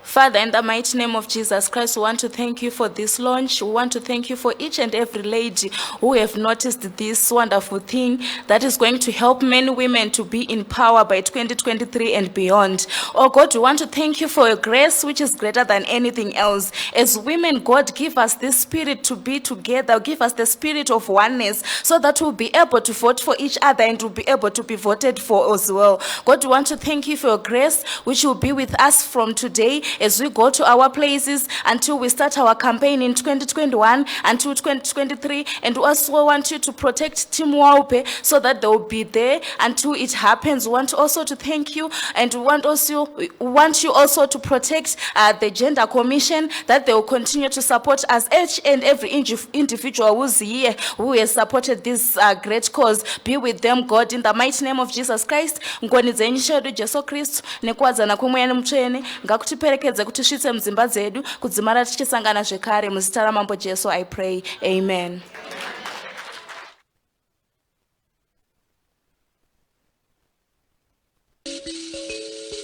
Father, in the mighty name of Jesus Christ, we want to thank you for this launch. We want to thank you for each and every lady who have noticed this wonderful thing that is going to help many women to be in power by 2023 and beyond. Oh God, we want to thank you for your grace, which is greater than anything else. As women, God, give us this spirit to be together. Give us the spirit of oneness so that we'll be able to vote for each other and to be able to be voted for as well. God, we want to thank you for your grace, which will be with us from today as we go to our places until we start our campaign in 2021 until 2023. And we also want you to protect Team WALPE so that they will be there until it happens. We want also to thank you, and we want you also to protect the Gender Commission, that they will continue to support us, each and every individual who's here, who has supported this great cause. Be with them, God, in the mighty name of Jesus Christ. Ngoni dzenyu shedu Jesu Kristu nekuwadzana kwemweya mutsvene ngakutiperekedze kuti tisvitse mudzimba dzedu kudzimara tichisangana zvekare muzita ramambo Jesu I pray. Amen.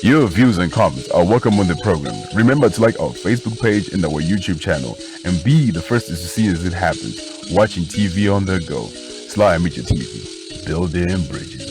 Your views and comments are welcome on the program. Remember to like our Facebook page and our YouTube channel and be the first to see as it happens. Watching TV on the go. SlyMedia TV. Building bridges.